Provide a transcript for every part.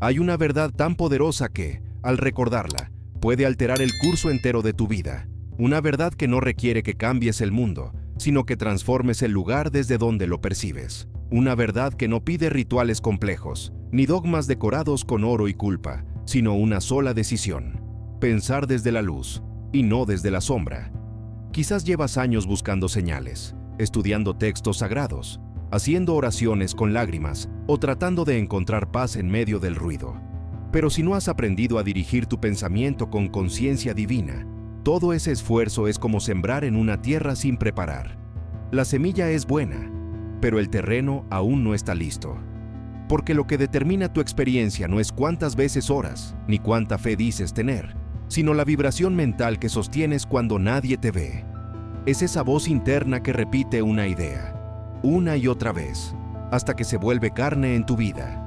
Hay una verdad tan poderosa que, al recordarla, puede alterar el curso entero de tu vida. Una verdad que no requiere que cambies el mundo, sino que transformes el lugar desde donde lo percibes. Una verdad que no pide rituales complejos, ni dogmas decorados con oro y culpa, sino una sola decisión: pensar desde la luz y no desde la sombra. Quizás llevas años buscando señales, estudiando textos sagrados, haciendo oraciones con lágrimas o tratando de encontrar paz en medio del ruido. Pero si no has aprendido a dirigir tu pensamiento con conciencia divina, todo ese esfuerzo es como sembrar en una tierra sin preparar. La semilla es buena, pero el terreno aún no está listo. Porque lo que determina tu experiencia no es cuántas veces oras, ni cuánta fe dices tener, sino la vibración mental que sostienes cuando nadie te ve. Es esa voz interna que repite una idea, una y otra vez, hasta que se vuelve carne en tu vida.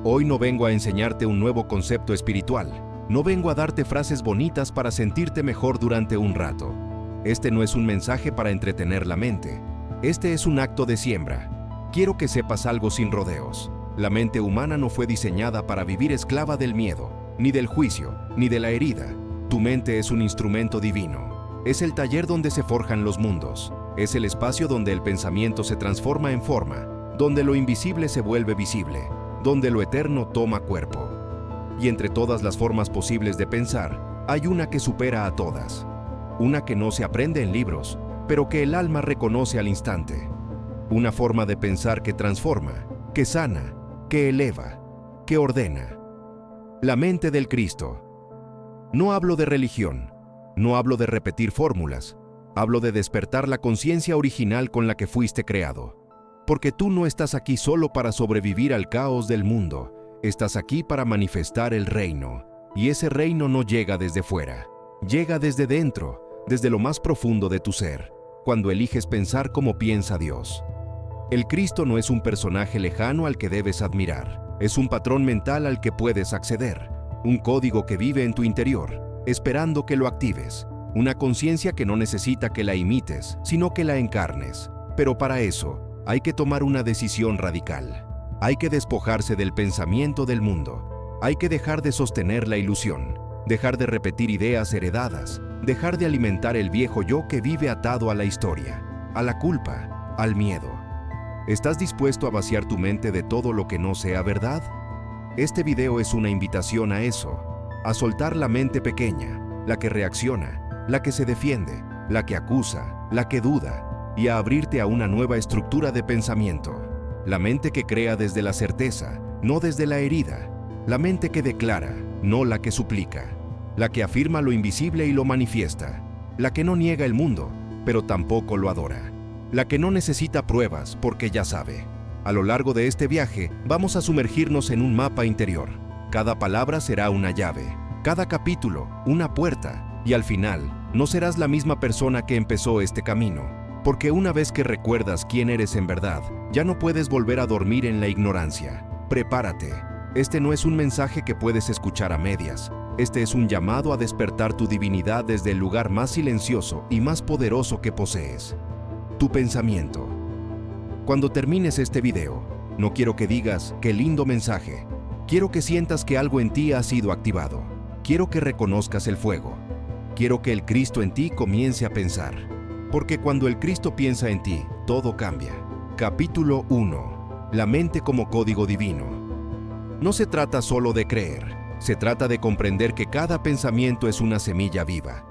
Hoy no vengo a enseñarte un nuevo concepto espiritual, no vengo a darte frases bonitas para sentirte mejor durante un rato. Este no es un mensaje para entretener la mente, este es un acto de siembra. Quiero que sepas algo sin rodeos. La mente humana no fue diseñada para vivir esclava del miedo, ni del juicio, ni de la herida. Tu mente es un instrumento divino. Es el taller donde se forjan los mundos. Es el espacio donde el pensamiento se transforma en forma, donde lo invisible se vuelve visible, donde lo eterno toma cuerpo. Y entre todas las formas posibles de pensar, hay una que supera a todas. Una que no se aprende en libros, pero que el alma reconoce al instante. Una forma de pensar que transforma, que sana, que eleva, que ordena. La mente del Cristo. No hablo de religión, no hablo de repetir fórmulas, hablo de despertar la conciencia original con la que fuiste creado. Porque tú no estás aquí solo para sobrevivir al caos del mundo, estás aquí para manifestar el reino. Y ese reino no llega desde fuera, llega desde dentro, desde lo más profundo de tu ser, cuando eliges pensar como piensa Dios. El Cristo no es un personaje lejano al que debes admirar, es un patrón mental al que puedes acceder, un código que vive en tu interior, esperando que lo actives, una conciencia que no necesita que la imites, sino que la encarnes. Pero para eso, hay que tomar una decisión radical. Hay que despojarse del pensamiento del mundo. Hay que dejar de sostener la ilusión, dejar de repetir ideas heredadas, dejar de alimentar el viejo yo que vive atado a la historia, a la culpa, al miedo. ¿Estás dispuesto a vaciar tu mente de todo lo que no sea verdad? Este video es una invitación a eso, a soltar la mente pequeña, la que reacciona, la que se defiende, la que acusa, la que duda, y a abrirte a una nueva estructura de pensamiento. La mente que crea desde la certeza, no desde la herida. La mente que declara, no la que suplica. La que afirma lo invisible y lo manifiesta. La que no niega el mundo, pero tampoco lo adora. La que no necesita pruebas porque ya sabe. A lo largo de este viaje, vamos a sumergirnos en un mapa interior. Cada palabra será una llave, cada capítulo, una puerta, y al final, no serás la misma persona que empezó este camino. Porque una vez que recuerdas quién eres en verdad, ya no puedes volver a dormir en la ignorancia. Prepárate. Este no es un mensaje que puedes escuchar a medias. Este es un llamado a despertar tu divinidad desde el lugar más silencioso y más poderoso que posees: tu pensamiento. Cuando termines este video, no quiero que digas "qué lindo mensaje". Quiero que sientas que algo en ti ha sido activado. Quiero que reconozcas el fuego. Quiero que el Cristo en ti comience a pensar. Porque cuando el Cristo piensa en ti, todo cambia. Capítulo 1. La mente como código divino. No se trata solo de creer, se trata de comprender que cada pensamiento es una semilla viva,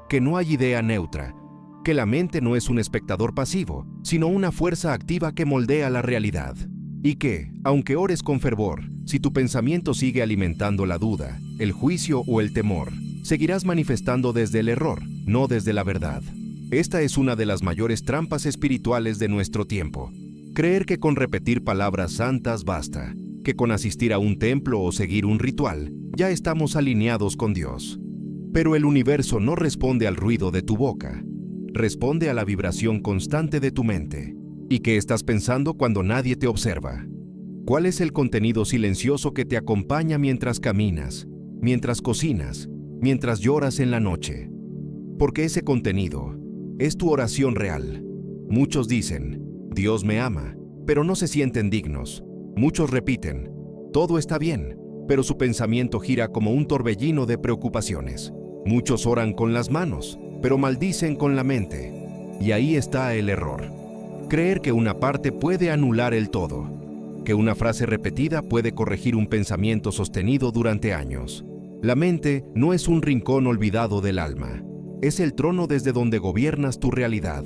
que no hay idea neutra, que la mente no es un espectador pasivo, sino una fuerza activa que moldea la realidad. Y que, aunque ores con fervor, si tu pensamiento sigue alimentando la duda, el juicio o el temor, seguirás manifestando desde el error, no desde la verdad. Esta es una de las mayores trampas espirituales de nuestro tiempo. Creer que con repetir palabras santas basta, que con asistir a un templo o seguir un ritual, ya estamos alineados con Dios. Pero el universo no responde al ruido de tu boca, responde a la vibración constante de tu mente. ¿Y qué estás pensando cuando nadie te observa? ¿Cuál es el contenido silencioso que te acompaña mientras caminas, mientras cocinas, mientras lloras en la noche? Porque ese contenido es tu oración real. Muchos dicen, Dios me ama, pero no se sienten dignos. Muchos repiten, todo está bien, pero su pensamiento gira como un torbellino de preocupaciones. Muchos oran con las manos, pero maldicen con la mente. Y ahí está el error. Creer que una parte puede anular el todo, que una frase repetida puede corregir un pensamiento sostenido durante años. La mente no es un rincón olvidado del alma. Es el trono desde donde gobiernas tu realidad.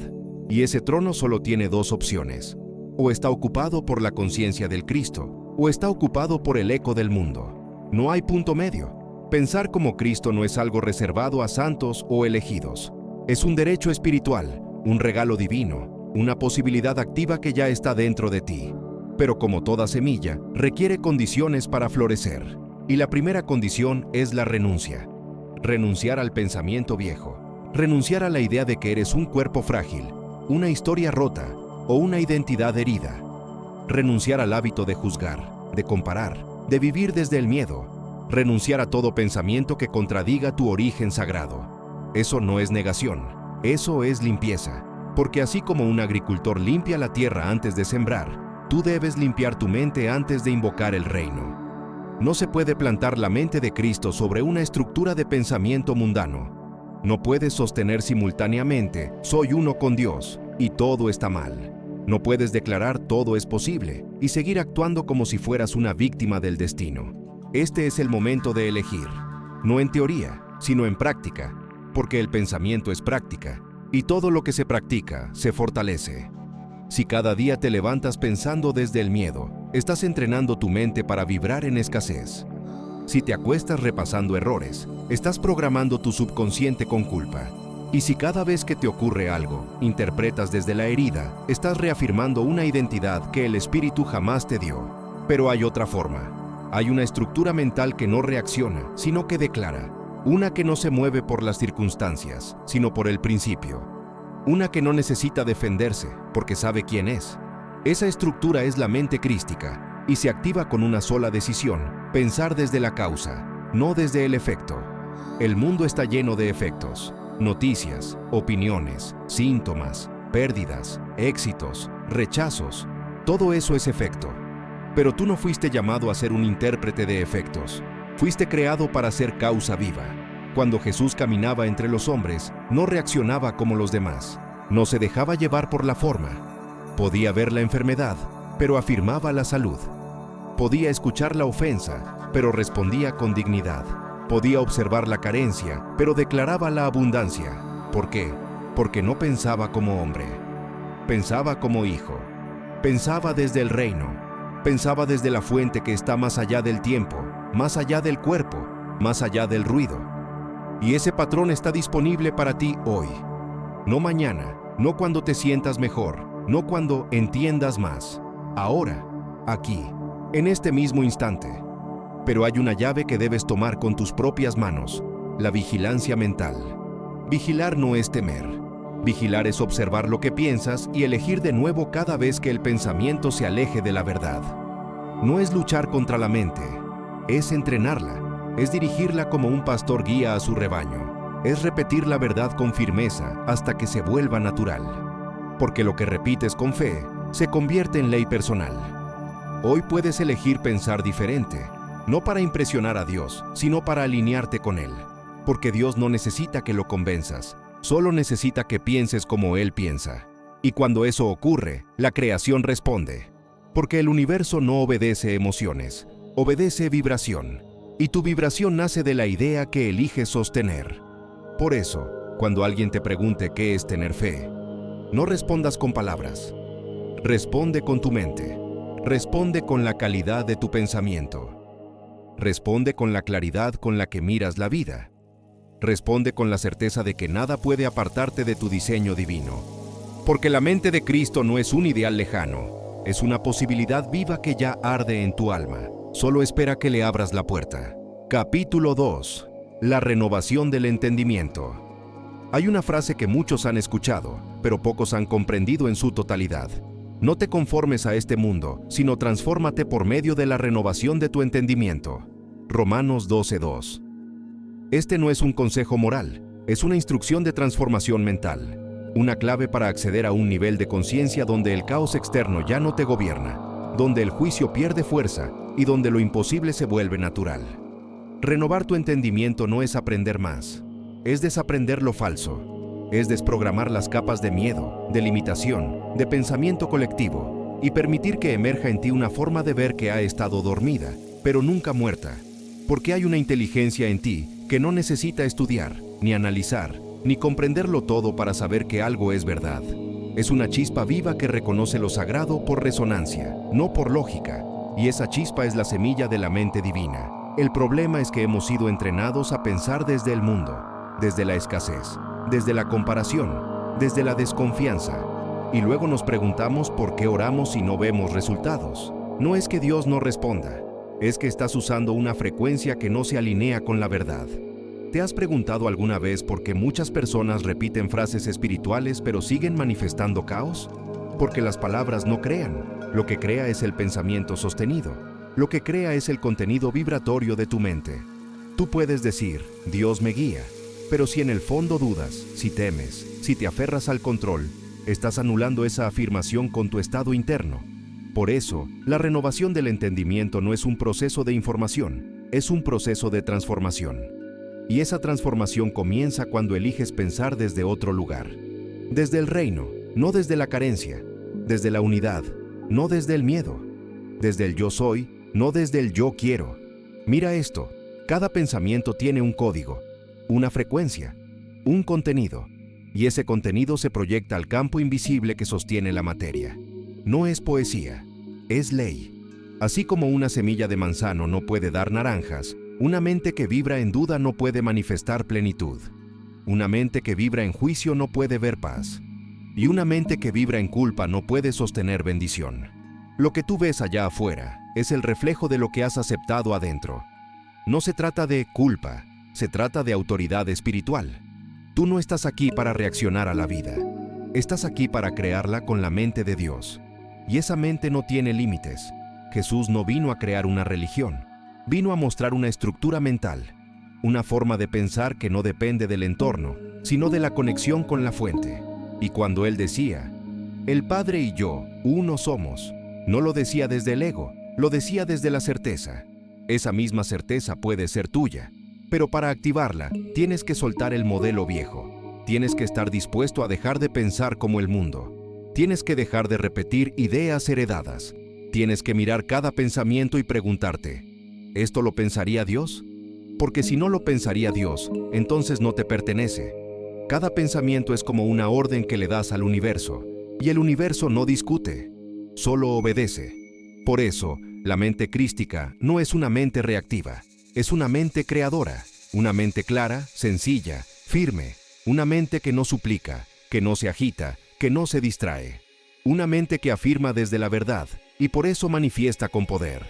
Y ese trono solo tiene dos opciones. O está ocupado por la conciencia del Cristo, o está ocupado por el eco del mundo. No hay punto medio. Pensar como Cristo no es algo reservado a santos o elegidos. Es un derecho espiritual, un regalo divino, una posibilidad activa que ya está dentro de ti. Pero como toda semilla, requiere condiciones para florecer. Y la primera condición es la renuncia. Renunciar al pensamiento viejo. Renunciar a la idea de que eres un cuerpo frágil, una historia rota o una identidad herida. Renunciar al hábito de juzgar, de comparar, de vivir desde el miedo. Renunciar a todo pensamiento que contradiga tu origen sagrado. Eso no es negación, eso es limpieza. Porque así como un agricultor limpia la tierra antes de sembrar, tú debes limpiar tu mente antes de invocar el reino. No se puede plantar la mente de Cristo sobre una estructura de pensamiento mundano. No puedes sostener simultáneamente, soy uno con Dios, y todo está mal. No puedes declarar todo es posible y seguir actuando como si fueras una víctima del destino. Este es el momento de elegir, no en teoría, sino en práctica, porque el pensamiento es práctica, y todo lo que se practica se fortalece. Si cada día te levantas pensando desde el miedo, estás entrenando tu mente para vibrar en escasez. Si te acuestas repasando errores, estás programando tu subconsciente con culpa. Y si cada vez que te ocurre algo, interpretas desde la herida, estás reafirmando una identidad que el espíritu jamás te dio. Pero hay otra forma. Hay una estructura mental que no reacciona, sino que declara. Una que no se mueve por las circunstancias, sino por el principio. Una que no necesita defenderse, porque sabe quién es. Esa estructura es la mente crística, y se activa con una sola decisión, pensar desde la causa, no desde el efecto. El mundo está lleno de efectos, noticias, opiniones, síntomas, pérdidas, éxitos, rechazos. Todo eso es efecto. Pero tú no fuiste llamado a ser un intérprete de efectos. Fuiste creado para ser causa viva. Cuando Jesús caminaba entre los hombres, no reaccionaba como los demás. No se dejaba llevar por la forma. Podía ver la enfermedad, pero afirmaba la salud. Podía escuchar la ofensa, pero respondía con dignidad. Podía observar la carencia, pero declaraba la abundancia. ¿Por qué? Porque no pensaba como hombre. Pensaba como hijo. Pensaba desde el reino. Pensaba desde la fuente que está más allá del tiempo, más allá del cuerpo, más allá del ruido. Y ese patrón está disponible para ti hoy. No mañana, no cuando te sientas mejor, no cuando entiendas más. Ahora, aquí, en este mismo instante. Pero hay una llave que debes tomar con tus propias manos, la vigilancia mental. Vigilar no es temer. Vigilar es observar lo que piensas y elegir de nuevo cada vez que el pensamiento se aleje de la verdad. No es luchar contra la mente, es entrenarla. Es dirigirla como un pastor guía a su rebaño. Es repetir la verdad con firmeza hasta que se vuelva natural. Porque lo que repites con fe se convierte en ley personal. Hoy puedes elegir pensar diferente, no para impresionar a Dios, sino para alinearte con Él. Porque Dios no necesita que lo convenzas, solo necesita que pienses como Él piensa. Y cuando eso ocurre, la creación responde. Porque el universo no obedece emociones, obedece vibración. Y tu vibración nace de la idea que eliges sostener. Por eso, cuando alguien te pregunte qué es tener fe, no respondas con palabras. Responde con tu mente. Responde con la calidad de tu pensamiento. Responde con la claridad con la que miras la vida. Responde con la certeza de que nada puede apartarte de tu diseño divino. Porque la mente de Cristo no es un ideal lejano, es una posibilidad viva que ya arde en tu alma. Solo espera que le abras la puerta. Capítulo 2. La renovación del entendimiento. Hay una frase que muchos han escuchado, pero pocos han comprendido en su totalidad. No te conformes a este mundo, sino transfórmate por medio de la renovación de tu entendimiento. Romanos 12:2. Este no es un consejo moral, es una instrucción de transformación mental. Una clave para acceder a un nivel de conciencia donde el caos externo ya no te gobierna, donde el juicio pierde fuerza y donde lo imposible se vuelve natural. Renovar tu entendimiento no es aprender más, es desaprender lo falso, es desprogramar las capas de miedo, de limitación, de pensamiento colectivo y permitir que emerja en ti una forma de ver que ha estado dormida, pero nunca muerta, porque hay una inteligencia en ti que no necesita estudiar, ni analizar, ni comprenderlo todo para saber que algo es verdad. Es una chispa viva que reconoce lo sagrado por resonancia, no por lógica, y esa chispa es la semilla de la mente divina. El problema es que hemos sido entrenados a pensar desde el mundo, desde la escasez, desde la comparación, desde la desconfianza, y luego nos preguntamos por qué oramos si no vemos resultados. No es que Dios no responda, es que estás usando una frecuencia que no se alinea con la verdad. ¿Te has preguntado alguna vez por qué muchas personas repiten frases espirituales pero siguen manifestando caos? Porque las palabras no crean. Lo que crea es el pensamiento sostenido. Lo que crea es el contenido vibratorio de tu mente. Tú puedes decir, Dios me guía, pero si en el fondo dudas, si temes, si te aferras al control, estás anulando esa afirmación con tu estado interno. Por eso, la renovación del entendimiento no es un proceso de información, es un proceso de transformación. Y esa transformación comienza cuando eliges pensar desde otro lugar. Desde el reino, no desde la carencia. Desde la unidad, no desde el miedo. Desde el yo soy, no desde el yo quiero. Mira esto, cada pensamiento tiene un código, una frecuencia, un contenido. Y ese contenido se proyecta al campo invisible que sostiene la materia. No es poesía, es ley. Así como una semilla de manzano no puede dar naranjas, una mente que vibra en duda no puede manifestar plenitud. Una mente que vibra en juicio no puede ver paz. Y una mente que vibra en culpa no puede sostener bendición. Lo que tú ves allá afuera es el reflejo de lo que has aceptado adentro. No se trata de culpa, se trata de autoridad espiritual. Tú no estás aquí para reaccionar a la vida. Estás aquí para crearla con la mente de Dios. Y esa mente no tiene límites. Jesús no vino a crear una religión. Vino a mostrar una estructura mental, una forma de pensar que no depende del entorno, sino de la conexión con la fuente. Y cuando Él decía, el Padre y yo, uno somos, no lo decía desde el ego, lo decía desde la certeza. Esa misma certeza puede ser tuya, pero para activarla, tienes que soltar el modelo viejo. Tienes que estar dispuesto a dejar de pensar como el mundo. Tienes que dejar de repetir ideas heredadas. Tienes que mirar cada pensamiento y preguntarte, ¿esto lo pensaría Dios? Porque si no lo pensaría Dios, entonces no te pertenece. Cada pensamiento es como una orden que le das al universo, y el universo no discute, solo obedece. Por eso, la mente crística no es una mente reactiva, es una mente creadora, una mente clara, sencilla, firme, una mente que no suplica, que no se agita, que no se distrae. Una mente que afirma desde la verdad, y por eso manifiesta con poder.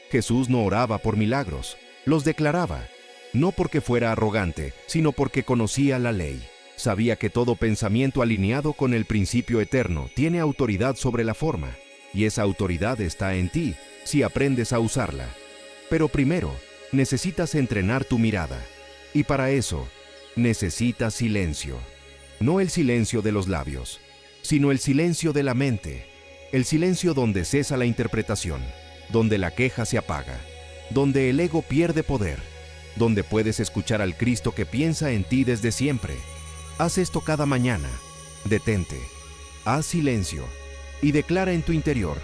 Jesús no oraba por milagros, los declaraba, no porque fuera arrogante, sino porque conocía la ley. Sabía que todo pensamiento alineado con el principio eterno tiene autoridad sobre la forma, y esa autoridad está en ti, si aprendes a usarla. Pero primero, necesitas entrenar tu mirada, y para eso, necesitas silencio. No el silencio de los labios, sino el silencio de la mente, el silencio donde cesa la interpretación, donde la queja se apaga, donde el ego pierde poder, donde puedes escuchar al Cristo que piensa en ti desde siempre. Haz esto cada mañana. Detente, haz silencio y declara en tu interior,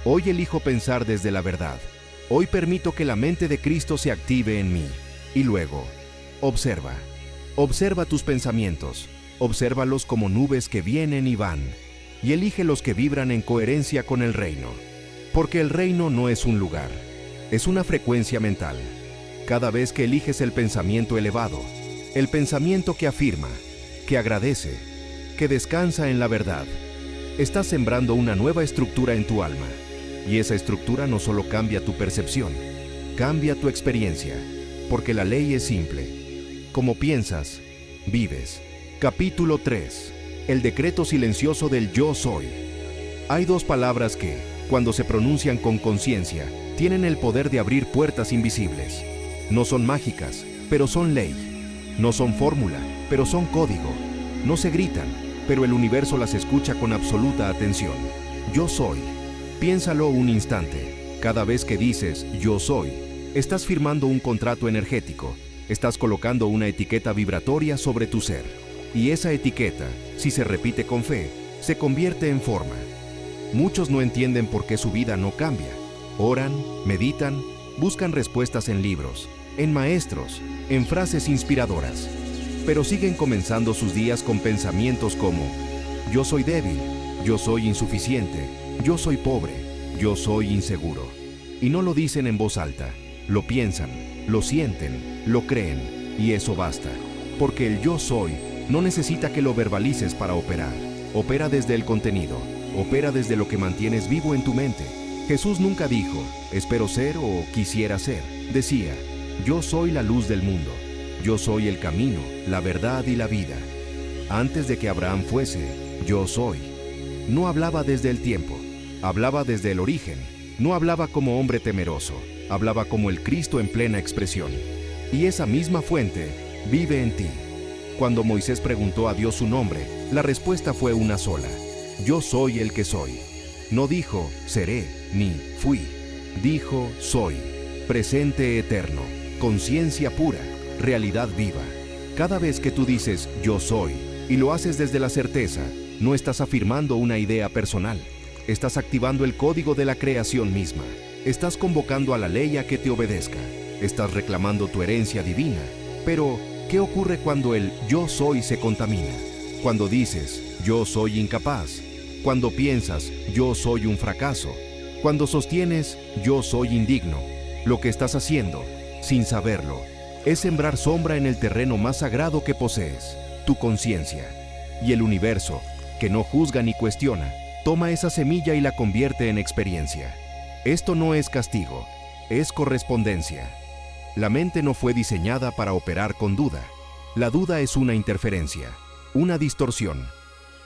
hoy elijo pensar desde la verdad. Hoy permito que la mente de Cristo se active en mí. Y luego, observa. Observa tus pensamientos. Obsérvalos como nubes que vienen y van. Y elige los que vibran en coherencia con el reino. Porque el reino no es un lugar, es una frecuencia mental. Cada vez que eliges el pensamiento elevado, el pensamiento que afirma, que agradece, que descansa en la verdad, estás sembrando una nueva estructura en tu alma. Y esa estructura no solo cambia tu percepción, cambia tu experiencia, porque la ley es simple. Como piensas, vives. Capítulo 3. El decreto silencioso del yo soy. Hay dos palabras que, cuando se pronuncian con conciencia, tienen el poder de abrir puertas invisibles. No son mágicas, pero son ley. No son fórmula, pero son código. No se gritan, pero el universo las escucha con absoluta atención. Yo soy. Piénsalo un instante. Cada vez que dices yo soy, estás firmando un contrato energético, estás colocando una etiqueta vibratoria sobre tu ser. Y esa etiqueta, si se repite con fe, se convierte en forma. Muchos no entienden por qué su vida no cambia. Oran, meditan, buscan respuestas en libros, en maestros, en frases inspiradoras, pero siguen comenzando sus días con pensamientos como: yo soy débil, yo soy insuficiente, yo soy pobre, yo soy inseguro. Y no lo dicen en voz alta, lo piensan, lo sienten, lo creen, y eso basta, porque el yo soy no necesita que lo verbalices para operar. Opera desde el contenido, opera desde lo que mantienes vivo en tu mente. Jesús nunca dijo, espero ser o quisiera ser. Decía, yo soy la luz del mundo. Yo soy el camino, la verdad y la vida. Antes de que Abraham fuese, yo soy. No hablaba desde el tiempo, hablaba desde el origen. No hablaba como hombre temeroso, hablaba como el Cristo en plena expresión. Y esa misma fuente vive en ti. Cuando Moisés preguntó a Dios su nombre, la respuesta fue una sola: yo soy el que soy. No dijo, seré, ni fui. Dijo, soy. Presente eterno, conciencia pura, realidad viva. Cada vez que tú dices, yo soy, y lo haces desde la certeza, no estás afirmando una idea personal. Estás activando el código de la creación misma. Estás convocando a la ley a que te obedezca. Estás reclamando tu herencia divina. Pero, ¿qué ocurre cuando el yo soy se contamina? Cuando dices, yo soy incapaz. Cuando piensas, yo soy un fracaso. Cuando sostienes, yo soy indigno. Lo que estás haciendo, sin saberlo, es sembrar sombra en el terreno más sagrado que posees, tu conciencia. Y el universo, que no juzga ni cuestiona, toma esa semilla y la convierte en experiencia. Esto no es castigo, es correspondencia. La mente no fue diseñada para operar con duda. La duda es una interferencia, una distorsión,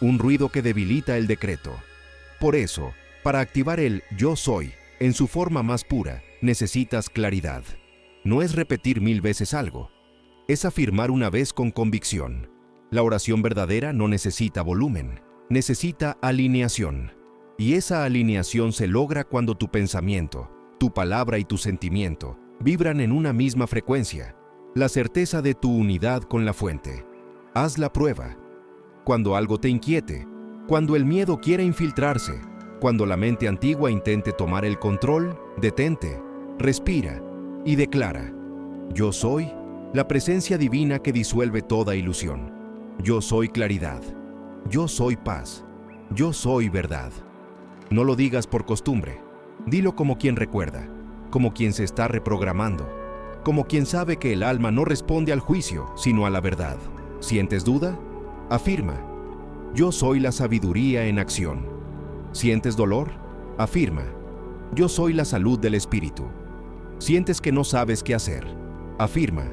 un ruido que debilita el decreto. Por eso, para activar el yo soy, en su forma más pura, necesitas claridad. No es repetir 1000 veces algo, es afirmar una vez con convicción. La oración verdadera no necesita volumen, necesita alineación. Y esa alineación se logra cuando tu pensamiento, tu palabra y tu sentimiento vibran en una misma frecuencia, la certeza de tu unidad con la fuente. Haz la prueba. Cuando algo te inquiete, cuando el miedo quiera infiltrarse, cuando la mente antigua intente tomar el control, detente, respira y declara: yo soy la presencia divina que disuelve toda ilusión. Yo soy claridad. Yo soy paz. Yo soy verdad. No lo digas por costumbre. Dilo como quien recuerda, como quien se está reprogramando, como quien sabe que el alma no responde al juicio, sino a la verdad. ¿Sientes duda? Afirma: yo soy la sabiduría en acción. ¿Sientes dolor? Afirma: yo soy la salud del espíritu. ¿Sientes que no sabes qué hacer? Afirma: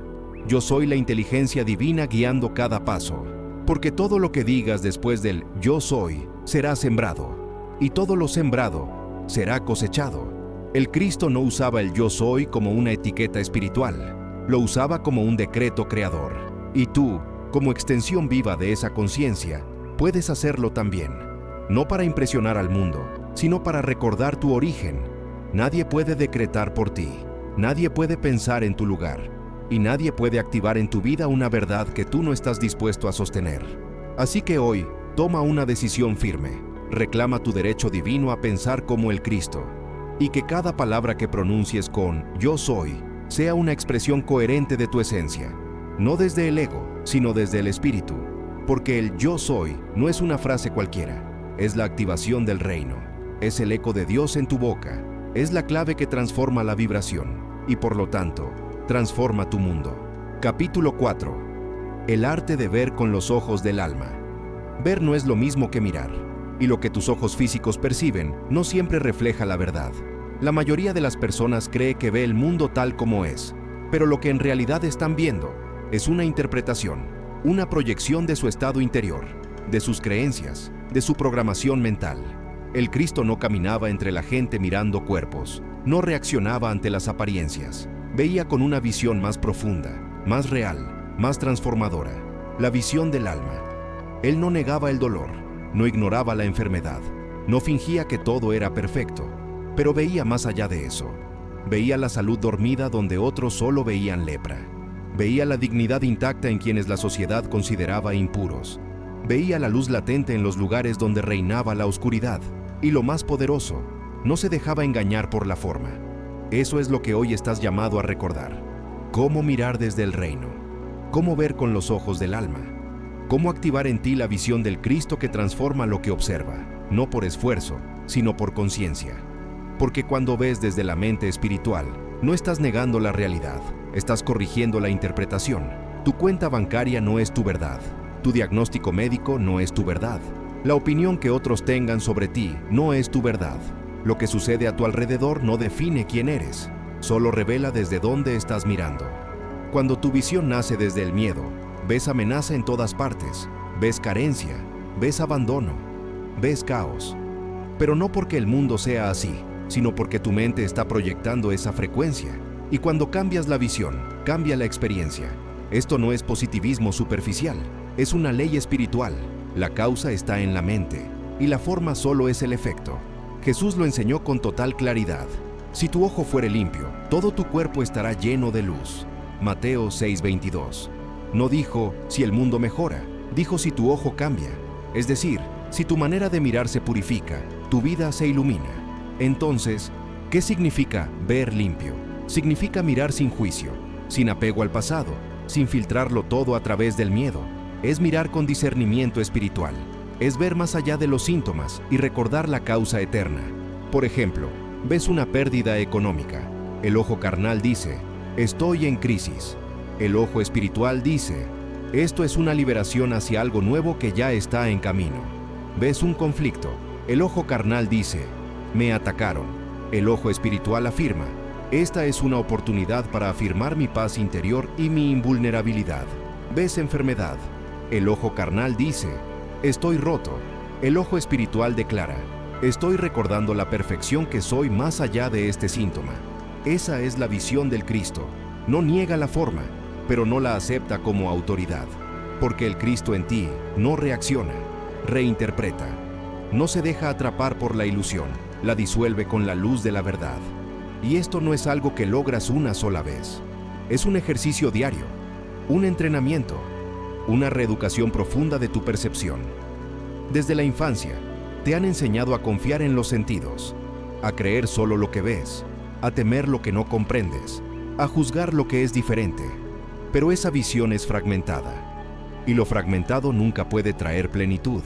yo soy la inteligencia divina guiando cada paso. Porque todo lo que digas después del yo soy será sembrado, y todo lo sembrado será cosechado. El Cristo no usaba el yo soy como una etiqueta espiritual, lo usaba como un decreto creador. Y tú, como extensión viva de esa conciencia, puedes hacerlo también. No para impresionar al mundo, sino para recordar tu origen. Nadie puede decretar por ti, nadie puede pensar en tu lugar, y nadie puede activar en tu vida una verdad que tú no estás dispuesto a sostener. Así que hoy, toma una decisión firme. Reclama tu derecho divino a pensar como el Cristo, y que cada palabra que pronuncies con yo soy sea una expresión coherente de tu esencia, no desde el ego, sino desde el espíritu, porque el yo soy no es una frase cualquiera, es la activación del reino, es el eco de Dios en tu boca, es la clave que transforma la vibración, y por lo tanto, transforma tu mundo. Capítulo 4. El arte de ver con los ojos del alma. Ver no es lo mismo que mirar, y lo que tus ojos físicos perciben no siempre refleja la verdad. La mayoría de las personas cree que ve el mundo tal como es, pero lo que en realidad están viendo es una interpretación, una proyección de su estado interior, de sus creencias, de su programación mental. El Cristo no caminaba entre la gente mirando cuerpos, no reaccionaba ante las apariencias. Veía con una visión más profunda, más real, más transformadora, la visión del alma. Él no negaba el dolor, no ignoraba la enfermedad, no fingía que todo era perfecto. pero veía más allá de eso. Veía la salud dormida donde otros solo veían lepra. Veía la dignidad intacta en quienes la sociedad consideraba impuros. Veía la luz latente en los lugares donde reinaba la oscuridad. Y lo más poderoso, no se dejaba engañar por la forma. Eso es lo que hoy estás llamado a recordar. Cómo mirar desde el reino. Cómo ver con los ojos del alma. Cómo activar en ti la visión del Cristo que transforma lo que observa, no por esfuerzo, sino por conciencia. Porque cuando ves desde la mente espiritual, no estás negando la realidad, estás corrigiendo la interpretación. Tu cuenta bancaria no es tu verdad. Tu diagnóstico médico no es tu verdad. La opinión que otros tengan sobre ti no es tu verdad. Lo que sucede a tu alrededor no define quién eres, solo revela desde dónde estás mirando. Cuando tu visión nace desde el miedo, ves amenaza en todas partes, ves carencia, ves abandono, ves caos. Pero no porque el mundo sea así, sino porque tu mente está proyectando esa frecuencia. Y cuando cambias la visión, cambia la experiencia. Esto no es positivismo superficial, es una ley espiritual. La causa está en la mente, y la forma solo es el efecto. Jesús lo enseñó con total claridad. Si tu ojo fuere limpio, todo tu cuerpo estará lleno de luz. Mateo 6:22. No dijo, si el mundo mejora, dijo si tu ojo cambia. Es decir, si tu manera de mirar se purifica, tu vida se ilumina. Entonces, ¿qué significa ver limpio? Significa mirar sin juicio, sin apego al pasado, sin filtrarlo todo a través del miedo. Es mirar con discernimiento espiritual. Es ver más allá de los síntomas y recordar la causa eterna. Por ejemplo, ves una pérdida económica. El ojo carnal dice, estoy en crisis. El ojo espiritual dice, esto es una liberación hacia algo nuevo que ya está en camino. Ves un conflicto. El ojo carnal dice, me atacaron. El ojo espiritual afirma, esta es una oportunidad para afirmar mi paz interior y mi invulnerabilidad. Ves enfermedad. El ojo carnal dice, estoy roto. El ojo espiritual declara, estoy recordando la perfección que soy más allá de este síntoma. Esa es la visión del Cristo. No niega la forma, pero no la acepta como autoridad. Porque el Cristo en ti no reacciona, reinterpreta. No se deja atrapar por la ilusión, la disuelve con la luz de la verdad. Y esto no es algo que logras una sola vez. Es un ejercicio diario, un entrenamiento, una reeducación profunda de tu percepción. Desde la infancia, te han enseñado a confiar en los sentidos, a creer solo lo que ves, a temer lo que no comprendes, a juzgar lo que es diferente. Pero esa visión es fragmentada, y lo fragmentado nunca puede traer plenitud.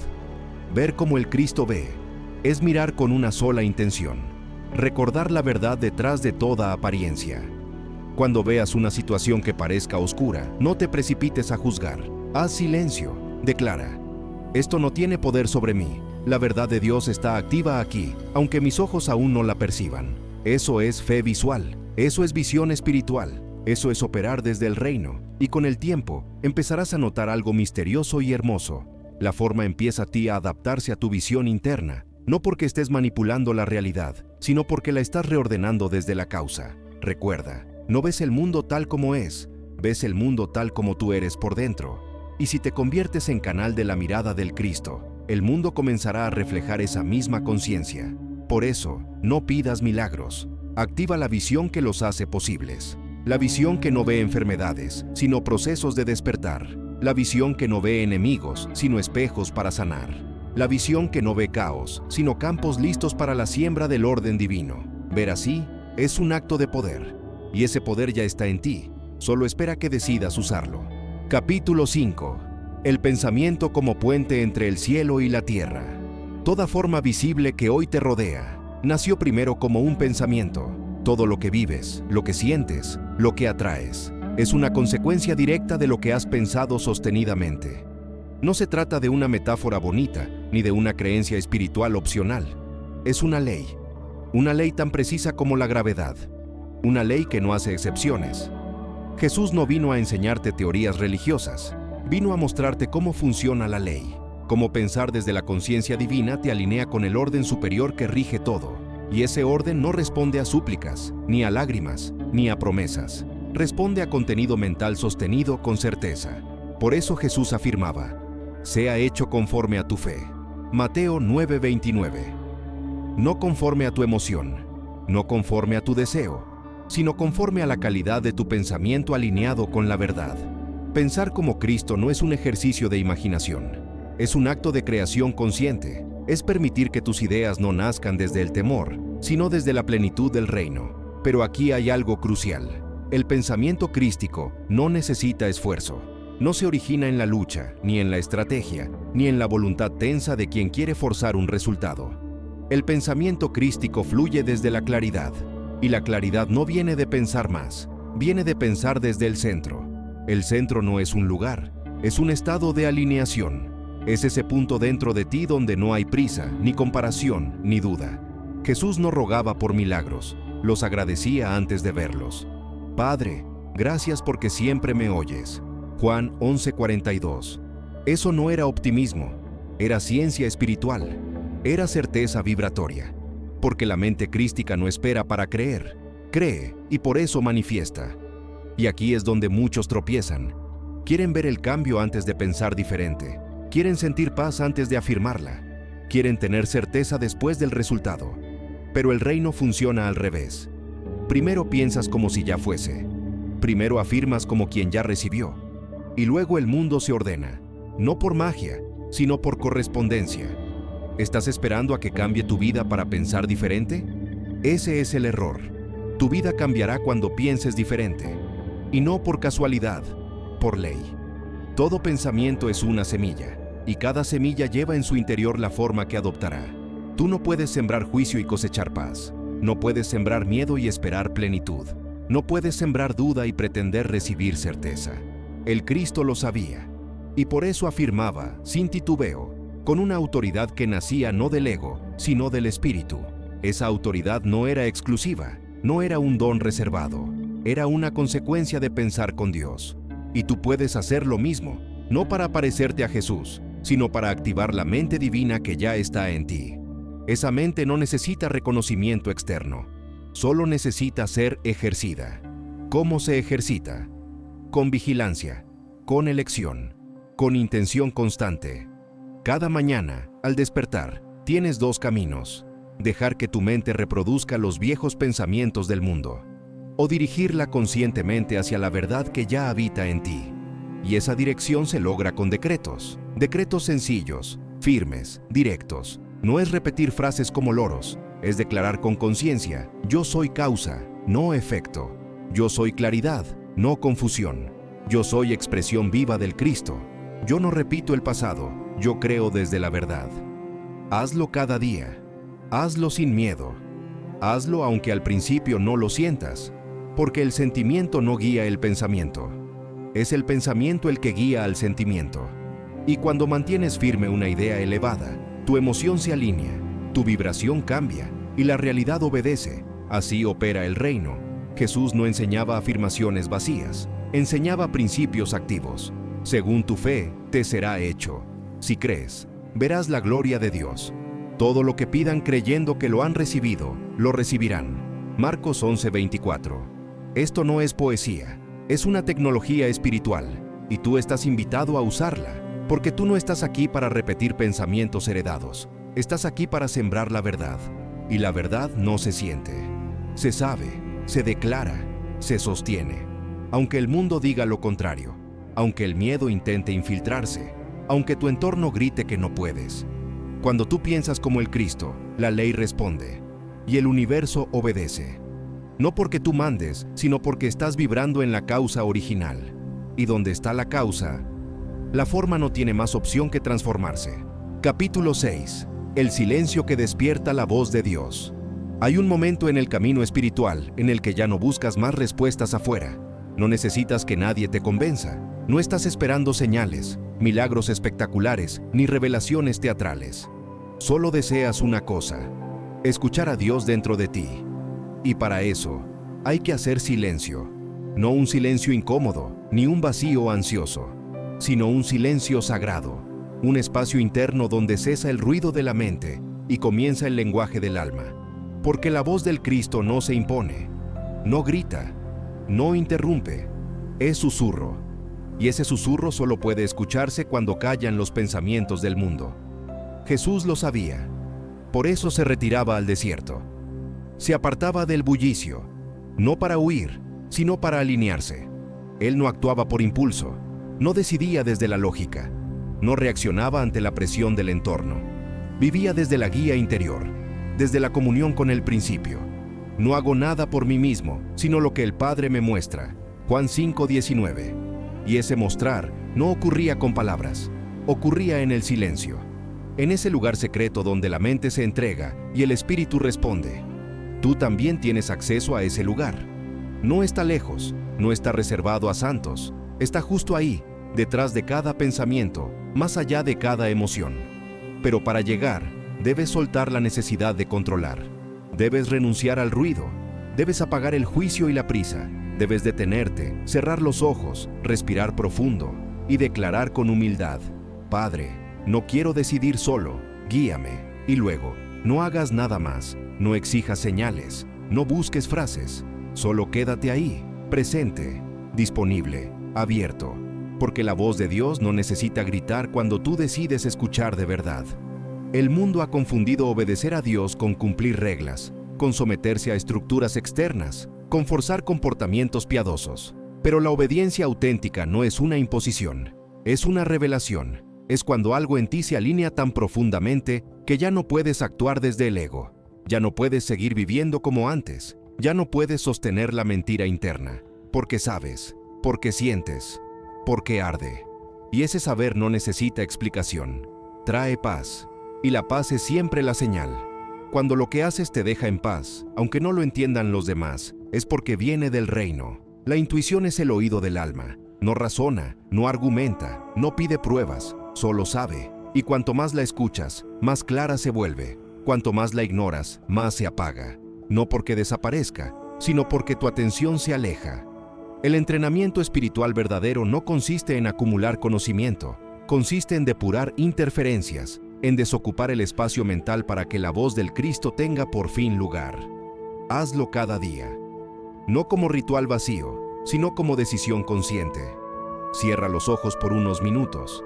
Ver como el Cristo ve, es mirar con una sola intención, recordar la verdad detrás de toda apariencia. Cuando veas una situación que parezca oscura, no te precipites a juzgar. Haz silencio, declara. Esto no tiene poder sobre mí. La verdad de Dios está activa aquí, aunque mis ojos aún no la perciban. Eso es fe visual, eso es visión espiritual, eso es operar desde el reino. Y con el tiempo, empezarás a notar algo misterioso y hermoso. La forma empieza a ti a adaptarse a tu visión interna, no porque estés manipulando la realidad, sino porque la estás reordenando desde la causa. Recuerda, no ves el mundo tal como es, ves el mundo tal como tú eres por dentro. Y si te conviertes en canal de la mirada del Cristo, el mundo comenzará a reflejar esa misma conciencia. Por eso, no pidas milagros. Activa la visión que los hace posibles. La visión que no ve enfermedades, sino procesos de despertar. La visión que no ve enemigos, sino espejos para sanar. La visión que no ve caos, sino campos listos para la siembra del orden divino. Ver así es un acto de poder. Y ese poder ya está en ti. Solo espera que decidas usarlo. Capítulo 5. El pensamiento como puente entre el cielo y la tierra. Toda forma visible que hoy te rodea nació primero como un pensamiento. Todo lo que vives, lo que sientes, lo que atraes, es una consecuencia directa de lo que has pensado sostenidamente. No se trata de una metáfora bonita, ni de una creencia espiritual opcional. Es una ley tan precisa como la gravedad, una ley que no hace excepciones. Jesús no vino a enseñarte teorías religiosas, vino a mostrarte cómo funciona la ley. Cómo pensar desde la conciencia divina te alinea con el orden superior que rige todo. Y ese orden no responde a súplicas, ni a lágrimas, ni a promesas. Responde a contenido mental sostenido con certeza. Por eso Jesús afirmaba, sea hecho conforme a tu fe. Mateo 9:29. No conforme a tu emoción, no conforme a tu deseo, sino conforme a la calidad de tu pensamiento alineado con la verdad. Pensar como Cristo no es un ejercicio de imaginación, es un acto de creación consciente. Es permitir que tus ideas no nazcan desde el temor, sino desde la plenitud del reino. Pero aquí hay algo crucial. El pensamiento crístico no necesita esfuerzo. No se origina en la lucha, ni en la estrategia, ni en la voluntad tensa de quien quiere forzar un resultado. El pensamiento crístico fluye desde la claridad, y la claridad no viene de pensar más, viene de pensar desde el centro. El centro no es un lugar, es un estado de alineación. Es ese punto dentro de ti donde no hay prisa, ni comparación, ni duda. Jesús no rogaba por milagros, los agradecía antes de verlos. Padre, gracias porque siempre me oyes. Juan 11:42. Eso no era optimismo, era ciencia espiritual, era certeza vibratoria. Porque la mente crística no espera para creer, cree y por eso manifiesta. Y aquí es donde muchos tropiezan. Quieren ver el cambio antes de pensar diferente. Quieren sentir paz antes de afirmarla. Quieren tener certeza después del resultado. Pero el reino funciona al revés. Primero piensas como si ya fuese. Primero afirmas como quien ya recibió. Y luego el mundo se ordena, no por magia, sino por correspondencia. ¿Estás esperando a que cambie tu vida para pensar diferente? Ese es el error. Tu vida cambiará cuando pienses diferente. Y no por casualidad, por ley. Todo pensamiento es una semilla, y cada semilla lleva en su interior la forma que adoptará. Tú no puedes sembrar juicio y cosechar paz. No puedes sembrar miedo y esperar plenitud. No puedes sembrar duda y pretender recibir certeza. El Cristo lo sabía, y por eso afirmaba, sin titubeo, con una autoridad que nacía no del ego, sino del Espíritu. Esa autoridad no era exclusiva, no era un don reservado, era una consecuencia de pensar con Dios. Y tú puedes hacer lo mismo, no para parecerte a Jesús, sino para activar la mente divina que ya está en ti. Esa mente no necesita reconocimiento externo, solo necesita ser ejercida. ¿Cómo se ejercita? Con vigilancia, con elección, con intención constante. Cada mañana, al despertar, tienes dos caminos: dejar que tu mente reproduzca los viejos pensamientos del mundo, o dirigirla conscientemente hacia la verdad que ya habita en ti. Y esa dirección se logra con decretos sencillos, firmes, directos. No es repetir frases como loros, es declarar con conciencia: yo soy causa, no efecto. Yo soy claridad, no confusión. Yo soy expresión viva del Cristo. Yo no repito el pasado, yo creo desde la verdad. Hazlo cada día. Hazlo sin miedo. Hazlo aunque al principio no lo sientas, porque el sentimiento no guía el pensamiento. Es el pensamiento el que guía al sentimiento. Y cuando mantienes firme una idea elevada, tu emoción se alinea, tu vibración cambia y la realidad obedece. Así opera el reino. Jesús no enseñaba afirmaciones vacías, enseñaba principios activos. Según tu fe, te será hecho. Si crees, verás la gloria de Dios. Todo lo que pidan creyendo que lo han recibido, lo recibirán. Marcos 11:24. Esto no es poesía, es una tecnología espiritual, y tú estás invitado a usarla, porque tú no estás aquí para repetir pensamientos heredados. Estás aquí para sembrar la verdad, y la verdad no se siente. Se sabe, se declara, se sostiene. Aunque el mundo diga lo contrario, aunque el miedo intente infiltrarse, aunque tu entorno grite que no puedes. Cuando tú piensas como el Cristo, la ley responde, y el universo obedece. No porque tú mandes, sino porque estás vibrando en la causa original. Y donde está la causa, la forma no tiene más opción que transformarse. Capítulo 6. El silencio que despierta la voz de Dios. Hay un momento en el camino espiritual en el que ya no buscas más respuestas afuera. No necesitas que nadie te convenza. No estás esperando señales, milagros espectaculares, ni revelaciones teatrales. Solo deseas una cosa: escuchar a Dios dentro de ti. Y para eso, hay que hacer silencio. No un silencio incómodo, ni un vacío ansioso, sino un silencio sagrado. Un espacio interno donde cesa el ruido de la mente y comienza el lenguaje del alma. Porque la voz del Cristo no se impone, no grita, no interrumpe, es susurro. Y ese susurro solo puede escucharse cuando callan los pensamientos del mundo. Jesús lo sabía, por eso se retiraba al desierto. Se apartaba del bullicio, no para huir, sino para alinearse. Él no actuaba por impulso, no decidía desde la lógica, no reaccionaba ante la presión del entorno. Vivía desde la guía interior, desde la comunión con el principio. No hago nada por mí mismo, sino lo que el Padre me muestra. Juan 5:19. Y ese mostrar no ocurría con palabras, ocurría en el silencio, en ese lugar secreto donde la mente se entrega y el espíritu responde. Tú también tienes acceso a ese lugar. No está lejos, no está reservado a santos, está justo ahí, detrás de cada pensamiento, más allá de cada emoción. Pero para llegar, debes soltar la necesidad de controlar. Debes renunciar al ruido, debes apagar el juicio y la prisa, debes detenerte, cerrar los ojos, respirar profundo y declarar con humildad: Padre, no quiero decidir solo, guíame. Y luego, no hagas nada más, no exijas señales, no busques frases, solo quédate ahí, presente, disponible, abierto, porque la voz de Dios no necesita gritar cuando tú decides escuchar de verdad. El mundo ha confundido obedecer a Dios con cumplir reglas, con someterse a estructuras externas, con forzar comportamientos piadosos. Pero la obediencia auténtica no es una imposición, es una revelación. Es cuando algo en ti se alinea tan profundamente que ya no puedes actuar desde el ego, ya no puedes seguir viviendo como antes, ya no puedes sostener la mentira interna, porque sabes, porque sientes, porque arde. Y ese saber no necesita explicación, trae paz, y la paz es siempre la señal. Cuando lo que haces te deja en paz, aunque no lo entiendan los demás, es porque viene del reino. La intuición es el oído del alma, no razona, no argumenta, no pide pruebas, solo sabe, y cuanto más la escuchas, más clara se vuelve. Cuanto más la ignoras, más se apaga. No porque desaparezca, sino porque tu atención se aleja. El entrenamiento espiritual verdadero no consiste en acumular conocimiento, consiste en depurar interferencias, en desocupar el espacio mental para que la voz del Cristo tenga por fin lugar. Hazlo cada día, no como ritual vacío, sino como decisión consciente. Cierra los ojos por unos minutos.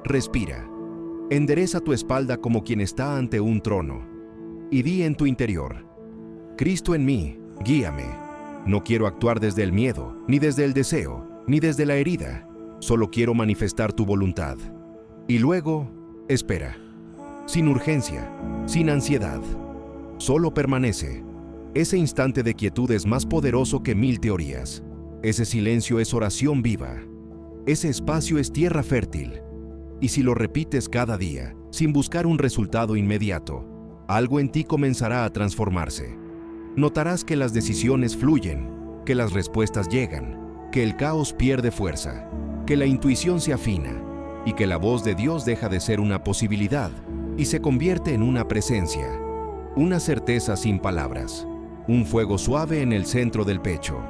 Respira. Endereza tu espalda como quien está ante un trono. Y di en tu interior: Cristo en mí, guíame. No quiero actuar desde el miedo, ni desde el deseo, ni desde la herida. Solo quiero manifestar tu voluntad. Y luego, espera. Sin urgencia, sin ansiedad. Solo permanece. Ese instante de quietud es más poderoso que 1000 teorías. Ese silencio es oración viva. Ese espacio es tierra fértil. Y si lo repites cada día, sin buscar un resultado inmediato, algo en ti comenzará a transformarse. Notarás que las decisiones fluyen, que las respuestas llegan, que el caos pierde fuerza, que la intuición se afina y que la voz de Dios deja de ser una posibilidad y se convierte en una presencia, una certeza sin palabras, un fuego suave en el centro del pecho,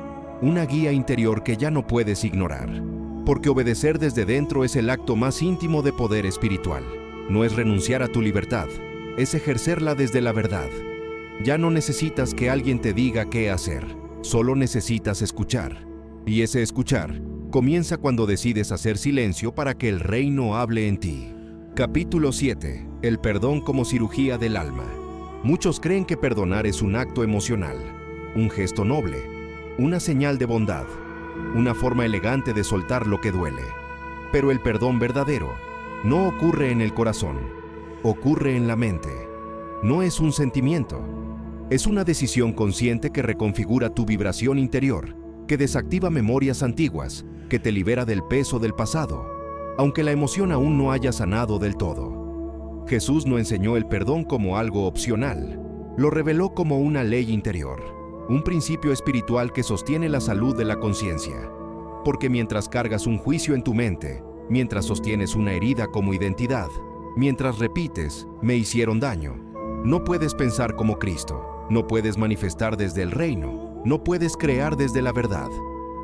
una guía interior que ya no puedes ignorar. Porque obedecer desde dentro es el acto más íntimo de poder espiritual. No es renunciar a tu libertad, es ejercerla desde la verdad. Ya no necesitas que alguien te diga qué hacer, solo necesitas escuchar. Y ese escuchar comienza cuando decides hacer silencio para que el reino hable en ti. Capítulo 7. El perdón como cirugía del alma. Muchos creen que perdonar es un acto emocional, un gesto noble, una señal de bondad, una forma elegante de soltar lo que duele. Pero el perdón verdadero no ocurre en el corazón, ocurre en la mente. No es un sentimiento, es una decisión consciente que reconfigura tu vibración interior, que desactiva memorias antiguas, que te libera del peso del pasado, aunque la emoción aún no haya sanado del todo. Jesús no enseñó el perdón como algo opcional, lo reveló como una ley interior. Un principio espiritual que sostiene la salud de la conciencia. Porque mientras cargas un juicio en tu mente, mientras sostienes una herida como identidad, mientras repites, me hicieron daño, no puedes pensar como Cristo, no puedes manifestar desde el reino, no puedes crear desde la verdad.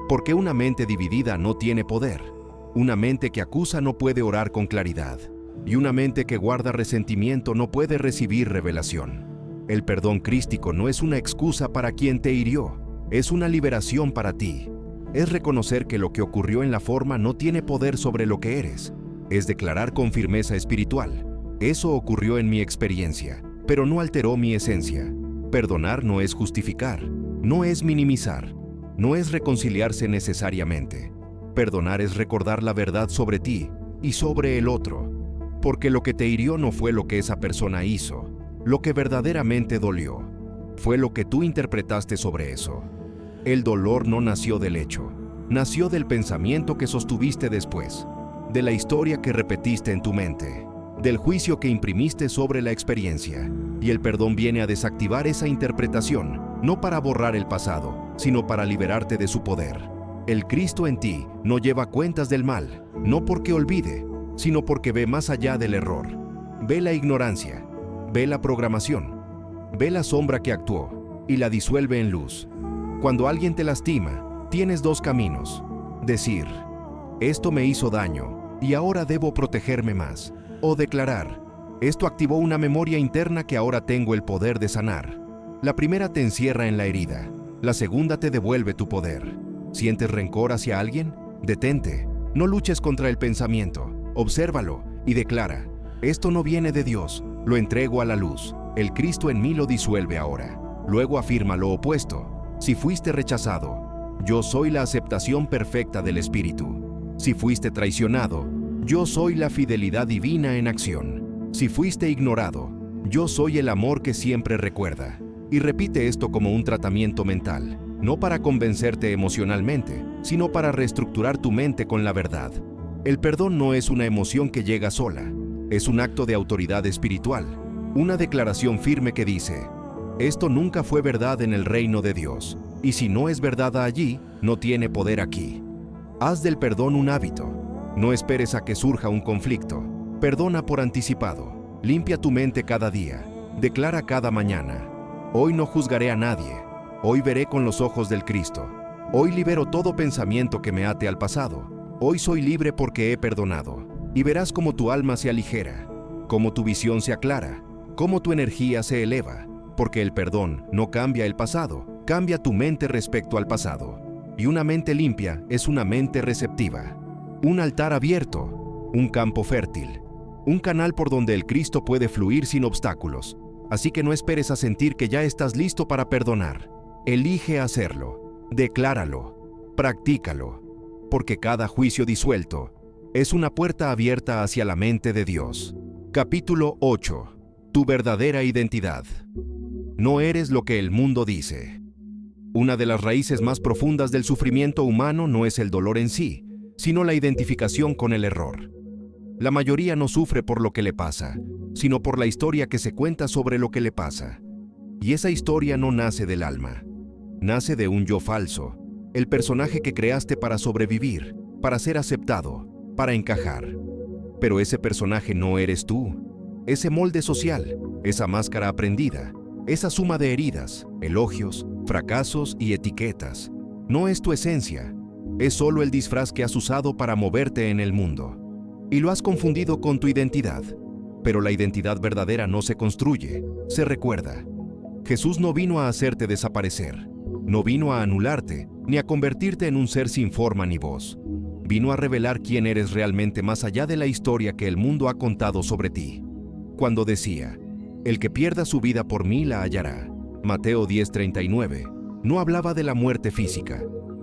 Porque una mente dividida no tiene poder. Una mente que acusa no puede orar con claridad. Y una mente que guarda resentimiento no puede recibir revelación. El perdón crístico no es una excusa para quien te hirió, es una liberación para ti. Es reconocer que lo que ocurrió en la forma no tiene poder sobre lo que eres. Es declarar con firmeza espiritual: eso ocurrió en mi experiencia, pero no alteró mi esencia. Perdonar no es justificar, no es minimizar, no es reconciliarse necesariamente. Perdonar es recordar la verdad sobre ti y sobre el otro, porque lo que te hirió no fue lo que esa persona hizo, lo que verdaderamente dolió, fue lo que tú interpretaste sobre eso. El dolor no nació del hecho, nació del pensamiento que sostuviste después, de la historia que repetiste en tu mente, del juicio que imprimiste sobre la experiencia, y el perdón viene a desactivar esa interpretación, no para borrar el pasado, sino para liberarte de su poder. El Cristo en ti no lleva cuentas del mal, no porque olvide, sino porque ve más allá del error. Ve la ignorancia, ve la programación, ve la sombra que actuó y la disuelve en luz. Cuando alguien te lastima, tienes dos caminos. Decir, esto me hizo daño y ahora debo protegerme más. O declarar, esto activó una memoria interna que ahora tengo el poder de sanar. La primera te encierra en la herida, la segunda te devuelve tu poder. ¿Sientes rencor hacia alguien? Detente, no luches contra el pensamiento, obsérvalo y declara, esto no viene de Dios, lo entrego a la luz, el Cristo en mí lo disuelve ahora. Luego afirma lo opuesto, si fuiste rechazado, yo soy la aceptación perfecta del Espíritu. Si fuiste traicionado, yo soy la fidelidad divina en acción. Si fuiste ignorado, yo soy el amor que siempre recuerda. Y repite esto como un tratamiento mental, no para convencerte emocionalmente, sino para reestructurar tu mente con la verdad. El perdón no es una emoción que llega sola, es un acto de autoridad espiritual, una declaración firme que dice, esto nunca fue verdad en el reino de Dios, y si no es verdad allí, no tiene poder aquí. Haz del perdón un hábito. No esperes a que surja un conflicto. Perdona por anticipado. Limpia tu mente cada día. Declara cada mañana. Hoy no juzgaré a nadie. Hoy veré con los ojos del Cristo. Hoy libero todo pensamiento que me ate al pasado. Hoy soy libre porque he perdonado. Y verás cómo tu alma se aligera, cómo tu visión se aclara, cómo tu energía se eleva. Porque el perdón no cambia el pasado, cambia tu mente respecto al pasado. Y una mente limpia es una mente receptiva. Un altar abierto, un campo fértil, un canal por donde el Cristo puede fluir sin obstáculos. Así que no esperes a sentir que ya estás listo para perdonar. Elige hacerlo, decláralo, practícalo, porque cada juicio disuelto es una puerta abierta hacia la mente de Dios. Capítulo 8. Tu verdadera identidad. No eres lo que el mundo dice. Una de las raíces más profundas del sufrimiento humano no es el dolor en sí, sino la identificación con el error. La mayoría no sufre por lo que le pasa, sino por la historia que se cuenta sobre lo que le pasa. Y esa historia no nace del alma. Nace de un yo falso, el personaje que creaste para sobrevivir, para ser aceptado, para encajar. Pero ese personaje no eres tú. Ese molde social, esa máscara aprendida, esa suma de heridas, elogios, fracasos y etiquetas, no es tu esencia. Es solo el disfraz que has usado para moverte en el mundo. Y lo has confundido con tu identidad. Pero la identidad verdadera no se construye, se recuerda. Jesús no vino a hacerte desaparecer. No vino a anularte, ni a convertirte en un ser sin forma ni voz. Vino a revelar quién eres realmente más allá de la historia que el mundo ha contado sobre ti. Cuando decía, el que pierda su vida por mí la hallará, Mateo 10:39, no hablaba de la muerte física.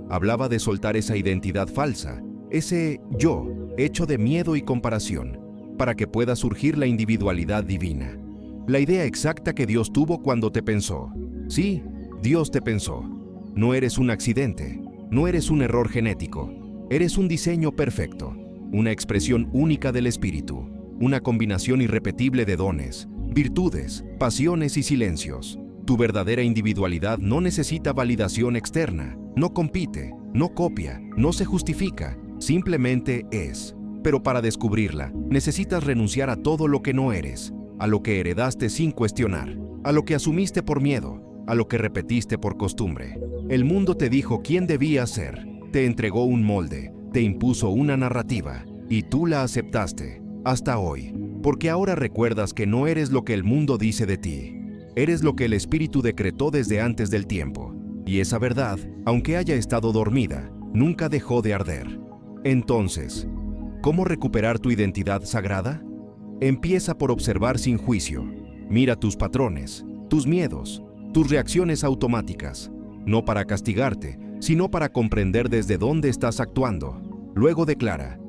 Hablaba de soltar esa identidad falsa, ese yo, hecho de miedo y comparación, para que pueda surgir la individualidad divina. La idea exacta que Dios tuvo cuando te pensó. Sí, Dios te pensó. No eres un accidente, no eres un error genético, eres un diseño perfecto, una expresión única del Espíritu, una combinación irrepetible de dones, virtudes, pasiones y silencios. Tu verdadera individualidad no necesita validación externa, no compite, no copia, no se justifica, simplemente es. Pero para descubrirla, necesitas renunciar a todo lo que no eres, a lo que heredaste sin cuestionar, a lo que asumiste por miedo, a lo que repetiste por costumbre. El mundo te dijo quién debías ser, te entregó un molde, te impuso una narrativa, y tú la aceptaste, hasta hoy, porque ahora recuerdas que no eres lo que el mundo dice de ti. Eres lo que el Espíritu decretó desde antes del tiempo, y esa verdad, aunque haya estado dormida, nunca dejó de arder. Entonces, ¿cómo recuperar tu identidad sagrada? Empieza por observar sin juicio. Mira tus patrones, tus miedos, tus reacciones automáticas, no para castigarte, sino para comprender desde dónde estás actuando. Luego declara: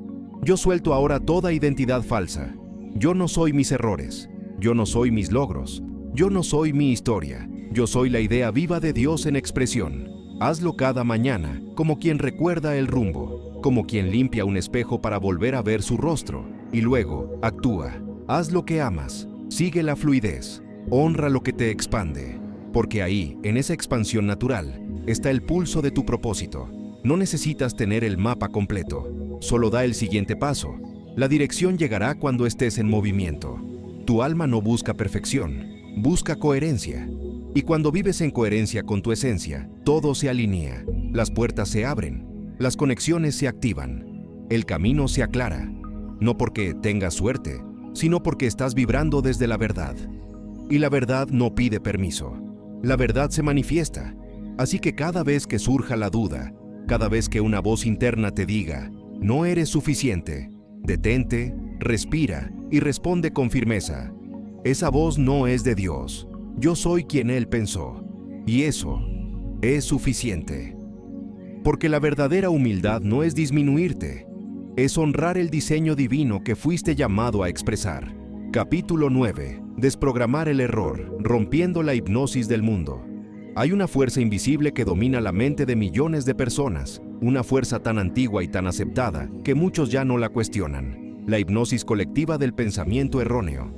yo suelto ahora toda identidad falsa. Yo no soy mis errores, yo no soy mis logros, yo no soy mi historia, yo soy la idea viva de Dios en expresión. Hazlo cada mañana, como quien recuerda el rumbo, como quien limpia un espejo para volver a ver su rostro, y luego actúa. Haz lo que amas, sigue la fluidez, honra lo que te expande, porque ahí, en esa expansión natural, está el pulso de tu propósito. No necesitas tener el mapa completo, solo da el siguiente paso. La dirección llegará cuando estés en movimiento. Tu alma no busca perfección, busca coherencia. Y cuando vives en coherencia con tu esencia, todo se alinea, las puertas se abren, las conexiones se activan, el camino se aclara, no porque tengas suerte, sino porque estás vibrando desde la verdad. Y la verdad no pide permiso, la verdad se manifiesta. Así que cada vez que surja la duda, cada vez que una voz interna te diga, no eres suficiente, detente, respira y responde con firmeza. Esa voz no es de Dios. Yo soy quien Él pensó. Y eso es suficiente. Porque la verdadera humildad no es disminuirte, es honrar el diseño divino que fuiste llamado a expresar. Capítulo 9. Desprogramar el error, rompiendo la hipnosis del mundo. Hay una fuerza invisible que domina la mente de millones de personas, una fuerza tan antigua y tan aceptada que muchos ya no la cuestionan. La hipnosis colectiva del pensamiento erróneo.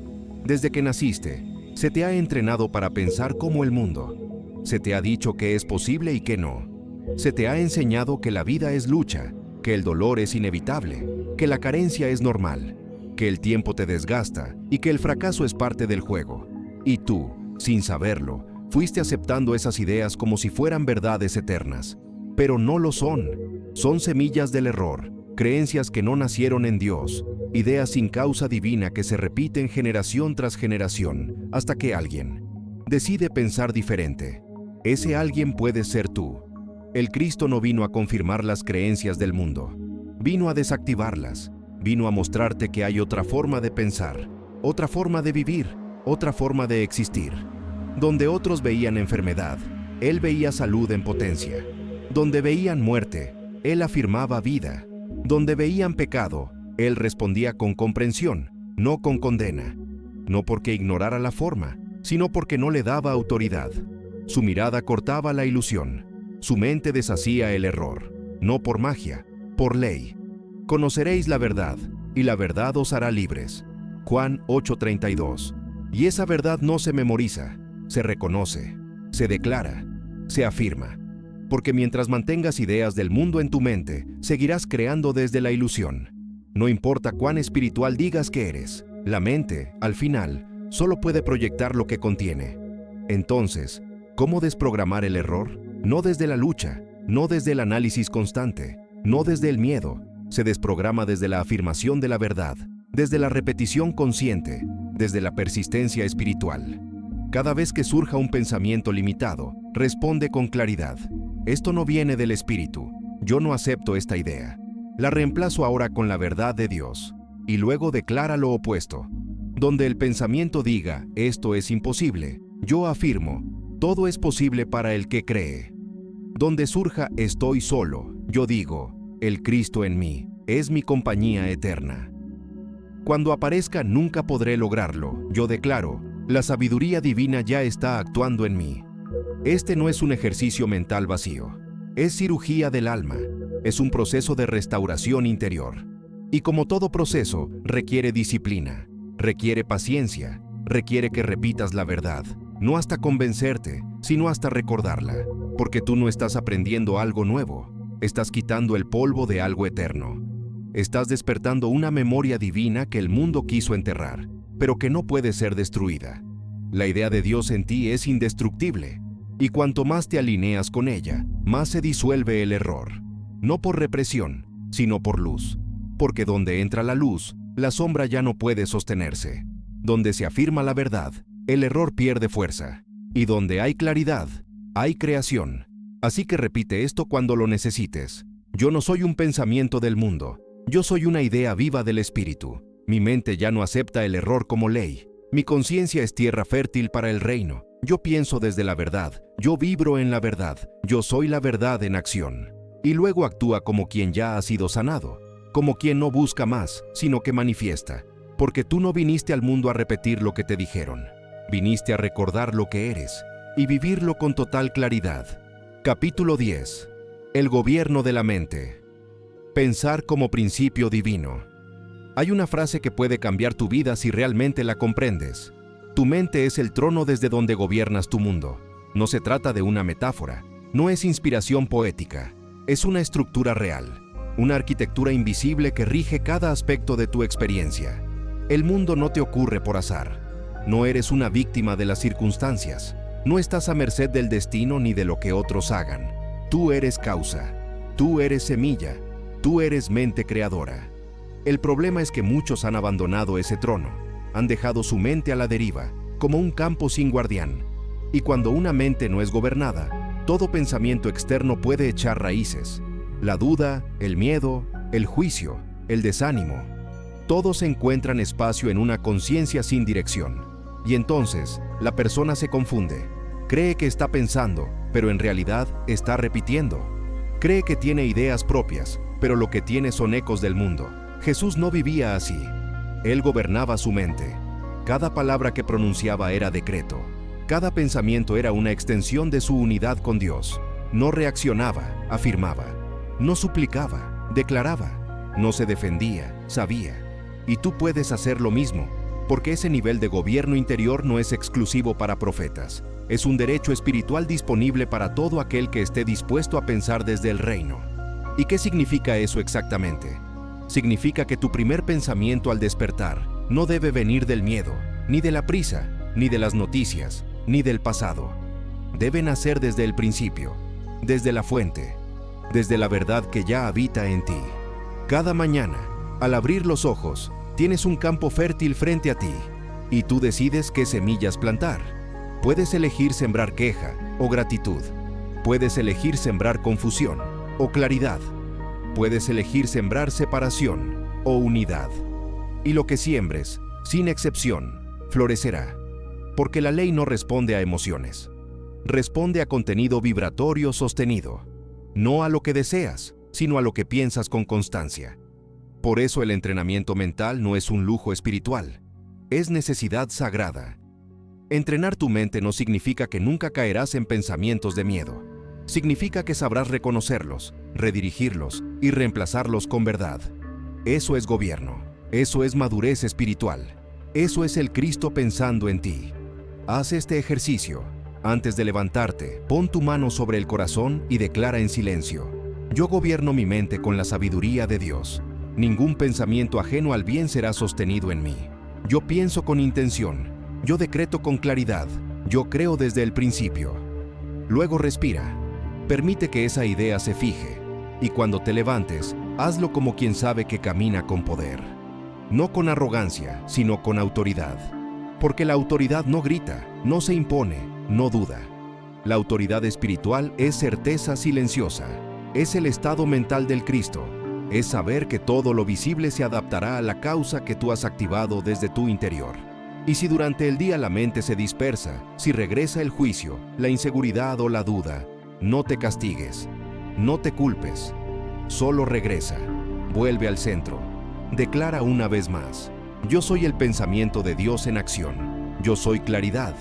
Desde que naciste, se te ha entrenado para pensar como el mundo. Se te ha dicho que es posible y que no. Se te ha enseñado que la vida es lucha, que el dolor es inevitable, que la carencia es normal, que el tiempo te desgasta y que el fracaso es parte del juego. Y tú, sin saberlo, fuiste aceptando esas ideas como si fueran verdades eternas. Pero no lo son. Son semillas del error, creencias que no nacieron en Dios, ideas sin causa divina que se repiten generación tras generación hasta que alguien decide pensar diferente. Ese alguien puede ser tú. El Cristo no vino a confirmar las creencias del mundo, vino a desactivarlas, vino a mostrarte que hay otra forma de pensar, otra forma de vivir, otra forma de existir. Donde otros veían enfermedad, Él veía salud en potencia. Donde veían muerte, Él afirmaba vida. Donde veían pecado, Él respondía con comprensión, no con condena. No porque ignorara la forma, sino porque no le daba autoridad. Su mirada cortaba la ilusión. Su mente deshacía el error. No por magia, por ley. Conoceréis la verdad, y la verdad os hará libres. Juan 8:32. Y esa verdad no se memoriza, se reconoce, se declara, se afirma. Porque mientras mantengas ideas del mundo en tu mente, seguirás creando desde la ilusión. No importa cuán espiritual digas que eres, la mente, al final, solo puede proyectar lo que contiene. Entonces, ¿cómo desprogramar el error? No desde la lucha, no desde el análisis constante, no desde el miedo. Se desprograma desde la afirmación de la verdad, desde la repetición consciente, desde la persistencia espiritual. Cada vez que surja un pensamiento limitado, responde con claridad. Esto no viene del espíritu. Yo no acepto esta idea. La reemplazo ahora con la verdad de Dios. Y luego declara lo opuesto. Donde el pensamiento diga, esto es imposible, yo afirmo, todo es posible para el que cree. Donde surja, estoy solo, yo digo, el Cristo en mí es mi compañía eterna. Cuando aparezca, nunca podré lograrlo, yo declaro, la sabiduría divina ya está actuando en mí. Este no es un ejercicio mental vacío, es cirugía del alma, es un proceso de restauración interior. Y como todo proceso, requiere disciplina, requiere paciencia, requiere que repitas la verdad, no hasta convencerte, sino hasta recordarla, porque tú no estás aprendiendo algo nuevo, estás quitando el polvo de algo eterno. Estás despertando una memoria divina que el mundo quiso enterrar, pero que no puede ser destruida. La idea de Dios en ti es indestructible, y cuanto más te alineas con ella, más se disuelve el error. No por represión, sino por luz. Porque donde entra la luz, la sombra ya no puede sostenerse. Donde se afirma la verdad, el error pierde fuerza. Y donde hay claridad, hay creación. Así que repite esto cuando lo necesites. Yo no soy un pensamiento del mundo. Yo soy una idea viva del espíritu. Mi mente ya no acepta el error como ley. Mi conciencia es tierra fértil para el reino. Yo pienso desde la verdad, yo vibro en la verdad, yo soy la verdad en acción. Y luego actúa como quien ya ha sido sanado, como quien no busca más, sino que manifiesta. Porque tú no viniste al mundo a repetir lo que te dijeron. Viniste a recordar lo que eres y vivirlo con total claridad. Capítulo 10. El gobierno de la mente. Pensar como principio divino. Hay una frase que puede cambiar tu vida si realmente la comprendes. Tu mente es el trono desde donde gobiernas tu mundo. No se trata de una metáfora, no es inspiración poética, es una estructura real, una arquitectura invisible que rige cada aspecto de tu experiencia. El mundo no te ocurre por azar. No eres una víctima de las circunstancias. No estás a merced del destino ni de lo que otros hagan. Tú eres causa. Tú eres semilla. Tú eres mente creadora. El problema es que muchos han abandonado ese trono. Han dejado su mente a la deriva, como un campo sin guardián. Y cuando una mente no es gobernada, todo pensamiento externo puede echar raíces. La duda, el miedo, el juicio, el desánimo. Todos encuentran espacio en una conciencia sin dirección. Y entonces, la persona se confunde. Cree que está pensando, pero en realidad está repitiendo. Cree que tiene ideas propias, pero lo que tiene son ecos del mundo. Jesús no vivía así. Él gobernaba su mente. Cada palabra que pronunciaba era decreto. Cada pensamiento era una extensión de su unidad con Dios. No reaccionaba, afirmaba. No suplicaba, declaraba. No se defendía, sabía. Y tú puedes hacer lo mismo, porque ese nivel de gobierno interior no es exclusivo para profetas. Es un derecho espiritual disponible para todo aquel que esté dispuesto a pensar desde el reino. ¿Y qué significa eso exactamente? Significa que tu primer pensamiento al despertar no debe venir del miedo, ni de la prisa, ni de las noticias, ni del pasado. Debe nacer desde el principio, desde la fuente, desde la verdad que ya habita en ti. Cada mañana, al abrir los ojos, tienes un campo fértil frente a ti, y tú decides qué semillas plantar. Puedes elegir sembrar queja o gratitud. Puedes elegir sembrar confusión o claridad. Puedes elegir sembrar separación o unidad. Y lo que siembres, sin excepción, florecerá. Porque la ley no responde a emociones. Responde a contenido vibratorio sostenido. No a lo que deseas, sino a lo que piensas con constancia. Por eso el entrenamiento mental no es un lujo espiritual, es necesidad sagrada. Entrenar tu mente no significa que nunca caerás en pensamientos de miedo. Significa que sabrás reconocerlos, redirigirlos y reemplazarlos con verdad. Eso es gobierno, eso es madurez espiritual, eso es el Cristo pensando en ti. Haz este ejercicio. Antes de levantarte, pon tu mano sobre el corazón y declara en silencio: yo gobierno mi mente con la sabiduría de Dios. Ningún pensamiento ajeno al bien será sostenido en mí. Yo pienso con intención. Yo decreto con claridad. Yo creo desde el principio. Luego respira. Permite que esa idea se fije. Y cuando te levantes, hazlo como quien sabe que camina con poder. No con arrogancia, sino con autoridad. Porque la autoridad no grita, no se impone, no duda. La autoridad espiritual es certeza silenciosa. Es el estado mental del Cristo. Es saber que todo lo visible se adaptará a la causa que tú has activado desde tu interior. Y si durante el día la mente se dispersa, si regresa el juicio, la inseguridad o la duda, no te castigues, no te culpes, solo regresa, vuelve al centro. Declara una vez más: yo soy el pensamiento de Dios en acción, yo soy claridad,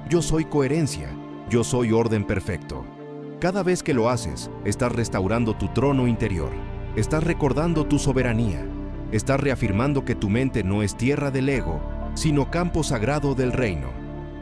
yo soy coherencia, yo soy orden perfecto. Cada vez que lo haces, estás restaurando tu trono interior. Estás recordando tu soberanía. Estás reafirmando que tu mente no es tierra del ego, sino campo sagrado del reino.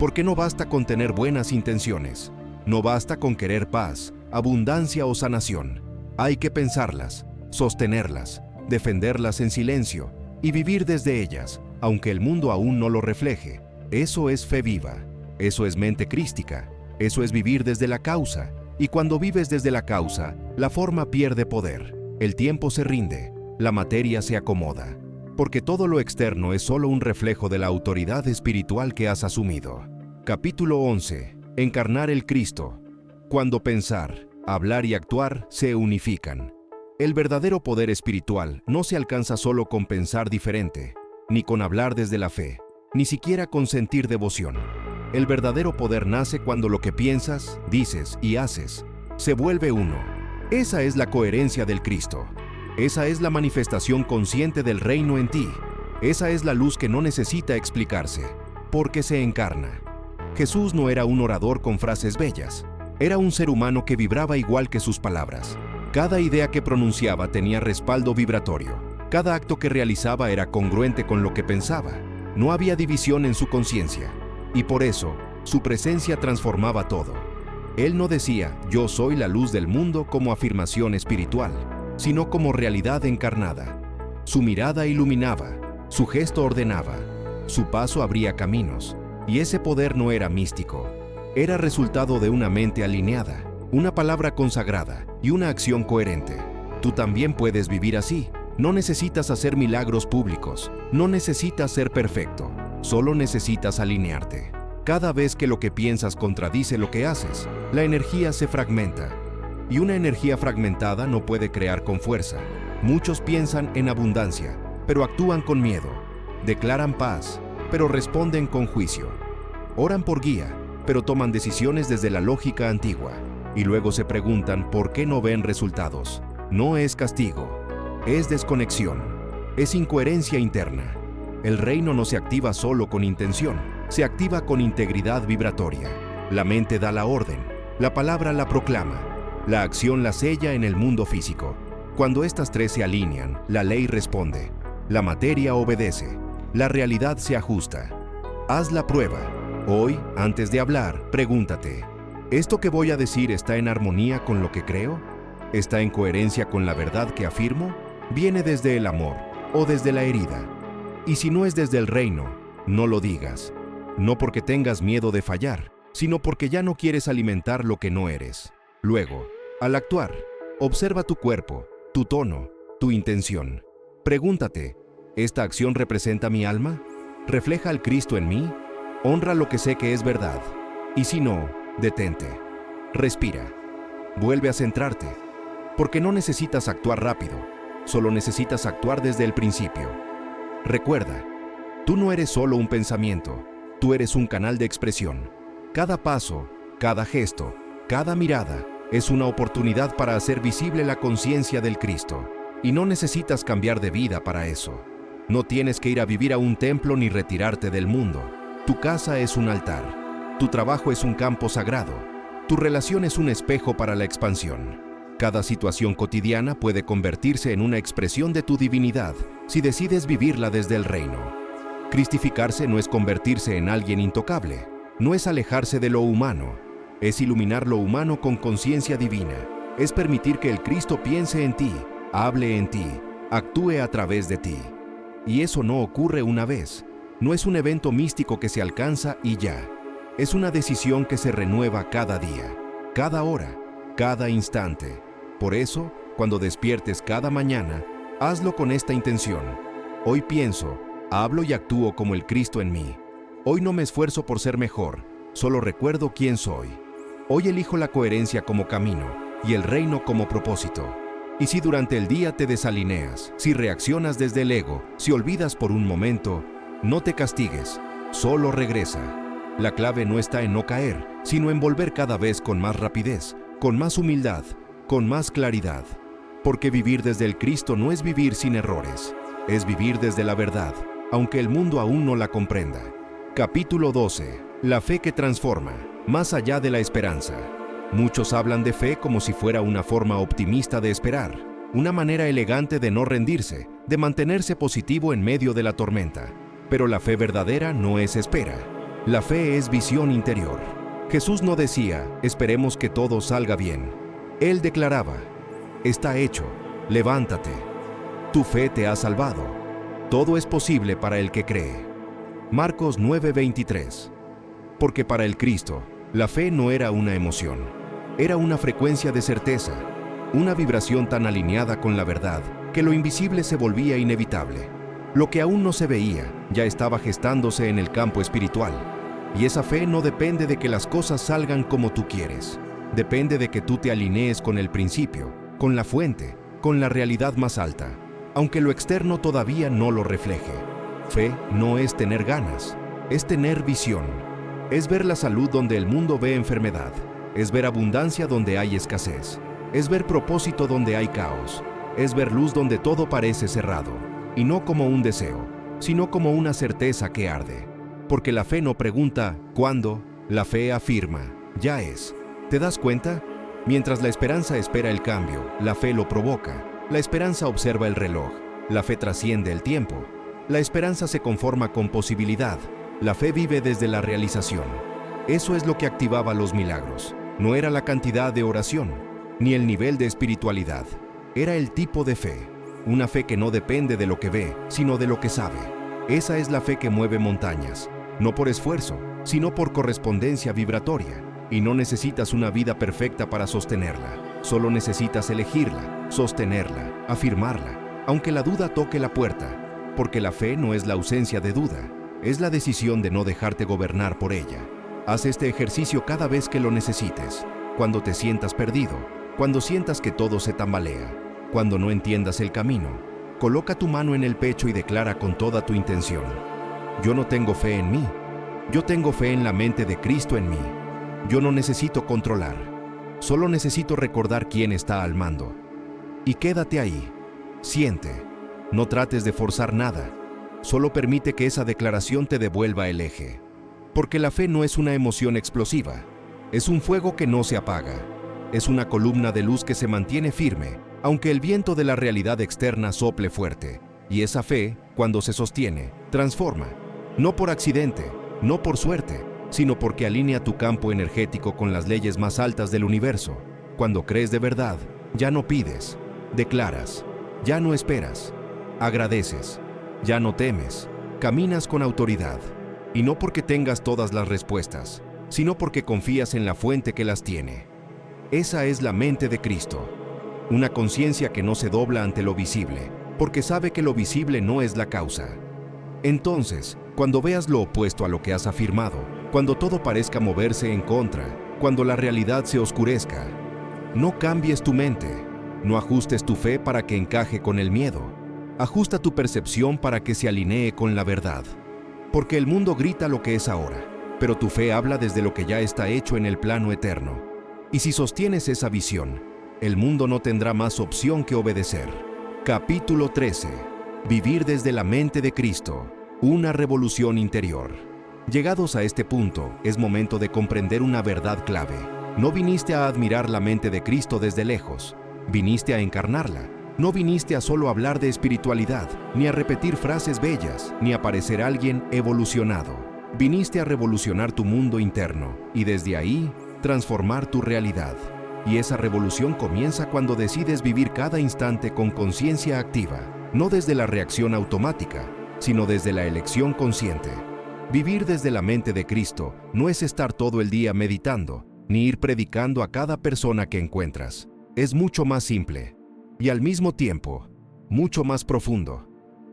Porque no basta con tener buenas intenciones. No basta con querer paz, abundancia o sanación. Hay que pensarlas, sostenerlas, defenderlas en silencio y vivir desde ellas, aunque el mundo aún no lo refleje. Eso es fe viva. Eso es mente crística. Eso es vivir desde la causa. Y cuando vives desde la causa, la forma pierde poder. El tiempo se rinde, la materia se acomoda, porque todo lo externo es solo un reflejo de la autoridad espiritual que has asumido. Capítulo 11. Encarnar el Cristo. Cuando pensar, hablar y actuar se unifican. El verdadero poder espiritual no se alcanza solo con pensar diferente, ni con hablar desde la fe, ni siquiera con sentir devoción. El verdadero poder nace cuando lo que piensas, dices y haces se vuelve uno. Esa es la coherencia del Cristo. Esa es la manifestación consciente del reino en ti. Esa es la luz que no necesita explicarse, porque se encarna. Jesús no era un orador con frases bellas. Era un ser humano que vibraba igual que sus palabras. Cada idea que pronunciaba tenía respaldo vibratorio. Cada acto que realizaba era congruente con lo que pensaba. No había división en su conciencia. Y por eso, su presencia transformaba todo. Él no decía, yo soy la luz del mundo como afirmación espiritual, sino como realidad encarnada. Su mirada iluminaba, su gesto ordenaba, su paso abría caminos. Y ese poder no era místico. Era resultado de una mente alineada, una palabra consagrada y una acción coherente. Tú también puedes vivir así. No necesitas hacer milagros públicos, no necesitas ser perfecto, solo necesitas alinearte. Cada vez que lo que piensas contradice lo que haces, la energía se fragmenta. Y una energía fragmentada no puede crear con fuerza. Muchos piensan en abundancia, pero actúan con miedo. Declaran paz, pero responden con juicio. Oran por guía, pero toman decisiones desde la lógica antigua. Y luego se preguntan por qué no ven resultados. No es castigo. Es desconexión, es incoherencia interna. El reino no se activa solo con intención, se activa con integridad vibratoria. La mente da la orden, la palabra la proclama, la acción la sella en el mundo físico. Cuando estas tres se alinean, la ley responde, la materia obedece, la realidad se ajusta. Haz la prueba. Hoy, antes de hablar, pregúntate, ¿esto que voy a decir está en armonía con lo que creo? ¿Está en coherencia con la verdad que afirmo? ¿Viene desde el amor o desde la herida? Y si no es desde el reino, no lo digas. No porque tengas miedo de fallar, sino porque ya no quieres alimentar lo que no eres. Luego, al actuar, observa tu cuerpo, tu tono, tu intención. Pregúntate, ¿esta acción representa mi alma? ¿Refleja al Cristo en mí? ¿Honra lo que sé que es verdad? Y si no, detente. Respira. Vuelve a centrarte. Porque no necesitas actuar rápido. Solo necesitas actuar desde el principio. Recuerda, tú no eres solo un pensamiento, tú eres un canal de expresión. Cada paso, cada gesto, cada mirada es una oportunidad para hacer visible la conciencia del Cristo. Y no necesitas cambiar de vida para eso. No tienes que ir a vivir a un templo ni retirarte del mundo. Tu casa es un altar. Tu trabajo es un campo sagrado. Tu relación es un espejo para la expansión. Cada situación cotidiana puede convertirse en una expresión de tu divinidad si decides vivirla desde el reino. Cristificarse no es convertirse en alguien intocable, no es alejarse de lo humano, es iluminar lo humano con conciencia divina, es permitir que el Cristo piense en ti, hable en ti, actúe a través de ti. Y eso no ocurre una vez, no es un evento místico que se alcanza y ya, es una decisión que se renueva cada día, cada hora, cada instante. Por eso, cuando despiertes cada mañana, hazlo con esta intención. Hoy pienso, hablo y actúo como el Cristo en mí. Hoy no me esfuerzo por ser mejor, solo recuerdo quién soy. Hoy elijo la coherencia como camino y el reino como propósito. Y si durante el día te desalineas, si reaccionas desde el ego, si olvidas por un momento, no te castigues, solo regresa. La clave no está en no caer, sino en volver cada vez con más rapidez, con más humildad, con más claridad. Porque vivir desde el Cristo no es vivir sin errores, es vivir desde la verdad, aunque el mundo aún no la comprenda. Capítulo 12. La fe que transforma, más allá de la esperanza. Muchos hablan de fe como si fuera una forma optimista de esperar, una manera elegante de no rendirse, de mantenerse positivo en medio de la tormenta. Pero la fe verdadera no es espera. La fe es visión interior. Jesús no decía, esperemos que todo salga bien. Él declaraba, está hecho, levántate. Tu fe te ha salvado. Todo es posible para el que cree. Marcos 9:23. Porque para el Cristo, la fe no era una emoción, era una frecuencia de certeza, una vibración tan alineada con la verdad que lo invisible se volvía inevitable. Lo que aún no se veía ya estaba gestándose en el campo espiritual. Y esa fe no depende de que las cosas salgan como tú quieres. Depende de que tú te alinees con el principio, con la fuente, con la realidad más alta, aunque lo externo todavía no lo refleje. Fe no es tener ganas, es tener visión. Es ver la salud donde el mundo ve enfermedad. Es ver abundancia donde hay escasez. Es ver propósito donde hay caos. Es ver luz donde todo parece cerrado. Y no como un deseo, sino como una certeza que arde. Porque la fe no pregunta ¿cuándo? La fe afirma, ya es. ¿Te das cuenta? Mientras la esperanza espera el cambio, la fe lo provoca. La esperanza observa el reloj. La fe trasciende el tiempo. La esperanza se conforma con posibilidad. La fe vive desde la realización. Eso es lo que activaba los milagros. No era la cantidad de oración, ni el nivel de espiritualidad. Era el tipo de fe. Una fe que no depende de lo que ve, sino de lo que sabe. Esa es la fe que mueve montañas. No por esfuerzo, sino por correspondencia vibratoria. Y no necesitas una vida perfecta para sostenerla. Solo necesitas elegirla, sostenerla, afirmarla, aunque la duda toque la puerta. Porque la fe no es la ausencia de duda, es la decisión de no dejarte gobernar por ella. Haz este ejercicio cada vez que lo necesites, cuando te sientas perdido, cuando sientas que todo se tambalea, cuando no entiendas el camino. Coloca tu mano en el pecho y declara con toda tu intención: yo no tengo fe en mí, yo tengo fe en la mente de Cristo en mí. Yo no necesito controlar, solo necesito recordar quién está al mando. Y quédate ahí, siente, no trates de forzar nada, solo permite que esa declaración te devuelva el eje. Porque la fe no es una emoción explosiva, es un fuego que no se apaga, es una columna de luz que se mantiene firme, aunque el viento de la realidad externa sople fuerte. Y esa fe, cuando se sostiene, transforma, no por accidente, no por suerte, sino porque alinea tu campo energético con las leyes más altas del universo. Cuando crees de verdad, ya no pides, declaras, ya no esperas, agradeces, ya no temes, caminas con autoridad. Y no porque tengas todas las respuestas, sino porque confías en la fuente que las tiene. Esa es la mente de Cristo. Una conciencia que no se dobla ante lo visible, porque sabe que lo visible no es la causa. Entonces, cuando veas lo opuesto a lo que has afirmado, cuando todo parezca moverse en contra, cuando la realidad se oscurezca, no cambies tu mente, no ajustes tu fe para que encaje con el miedo, ajusta tu percepción para que se alinee con la verdad. Porque el mundo grita lo que es ahora, pero tu fe habla desde lo que ya está hecho en el plano eterno. Y si sostienes esa visión, el mundo no tendrá más opción que obedecer. Capítulo 13. Vivir desde la mente de Cristo. Una revolución interior. Llegados a este punto, es momento de comprender una verdad clave. No viniste a admirar la mente de Cristo desde lejos, viniste a encarnarla. No viniste a solo hablar de espiritualidad, ni a repetir frases bellas, ni a parecer alguien evolucionado. Viniste a revolucionar tu mundo interno, y desde ahí, transformar tu realidad. Y esa revolución comienza cuando decides vivir cada instante con conciencia activa, no desde la reacción automática, sino desde la elección consciente. Vivir desde la mente de Cristo no es estar todo el día meditando, ni ir predicando a cada persona que encuentras. Es mucho más simple. Y al mismo tiempo, mucho más profundo.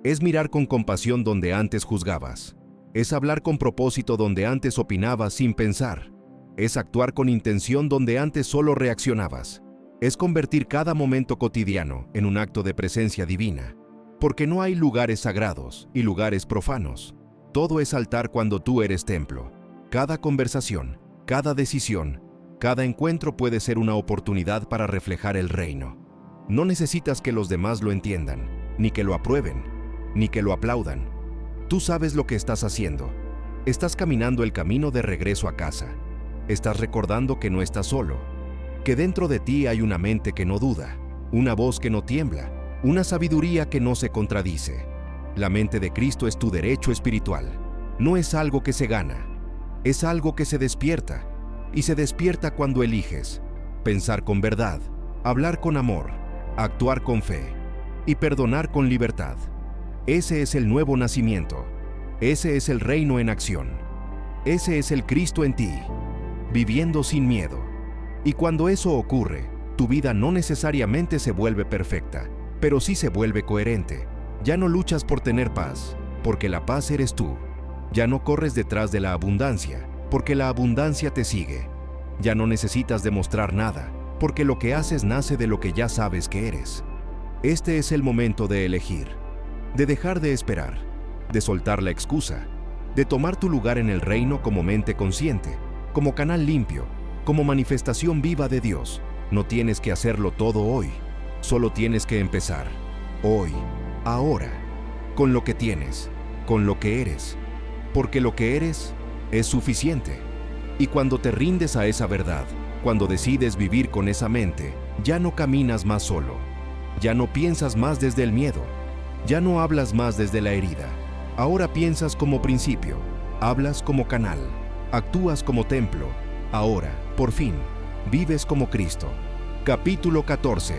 Es mirar con compasión donde antes juzgabas. Es hablar con propósito donde antes opinabas sin pensar. Es actuar con intención donde antes solo reaccionabas. Es convertir cada momento cotidiano en un acto de presencia divina. Porque no hay lugares sagrados y lugares profanos. Todo es altar cuando tú eres templo. Cada conversación, cada decisión, cada encuentro puede ser una oportunidad para reflejar el reino. No necesitas que los demás lo entiendan, ni que lo aprueben, ni que lo aplaudan. Tú sabes lo que estás haciendo. Estás caminando el camino de regreso a casa. Estás recordando que no estás solo, que dentro de ti hay una mente que no duda, una voz que no tiembla, una sabiduría que no se contradice. La mente de Cristo es tu derecho espiritual. No es algo que se gana, es algo que se despierta. Y se despierta cuando eliges pensar con verdad, hablar con amor, actuar con fe y perdonar con libertad. Ese es el nuevo nacimiento. Ese es el reino en acción. Ese es el Cristo en ti, viviendo sin miedo. Y cuando eso ocurre, tu vida no necesariamente se vuelve perfecta, pero sí se vuelve coherente. Ya no luchas por tener paz, porque la paz eres tú. Ya no corres detrás de la abundancia, porque la abundancia te sigue. Ya no necesitas demostrar nada, porque lo que haces nace de lo que ya sabes que eres. Este es el momento de elegir, de dejar de esperar, de soltar la excusa, de tomar tu lugar en el reino como mente consciente, como canal limpio, como manifestación viva de Dios. No tienes que hacerlo todo hoy, solo tienes que empezar, hoy, ahora, con lo que tienes, con lo que eres, porque lo que eres es suficiente. Y cuando te rindes a esa verdad, cuando decides vivir con esa mente, ya no caminas más solo, ya no piensas más desde el miedo, ya no hablas más desde la herida. Ahora piensas como principio, hablas como canal, actúas como templo. Ahora, por fin, vives como Cristo. Capítulo 14.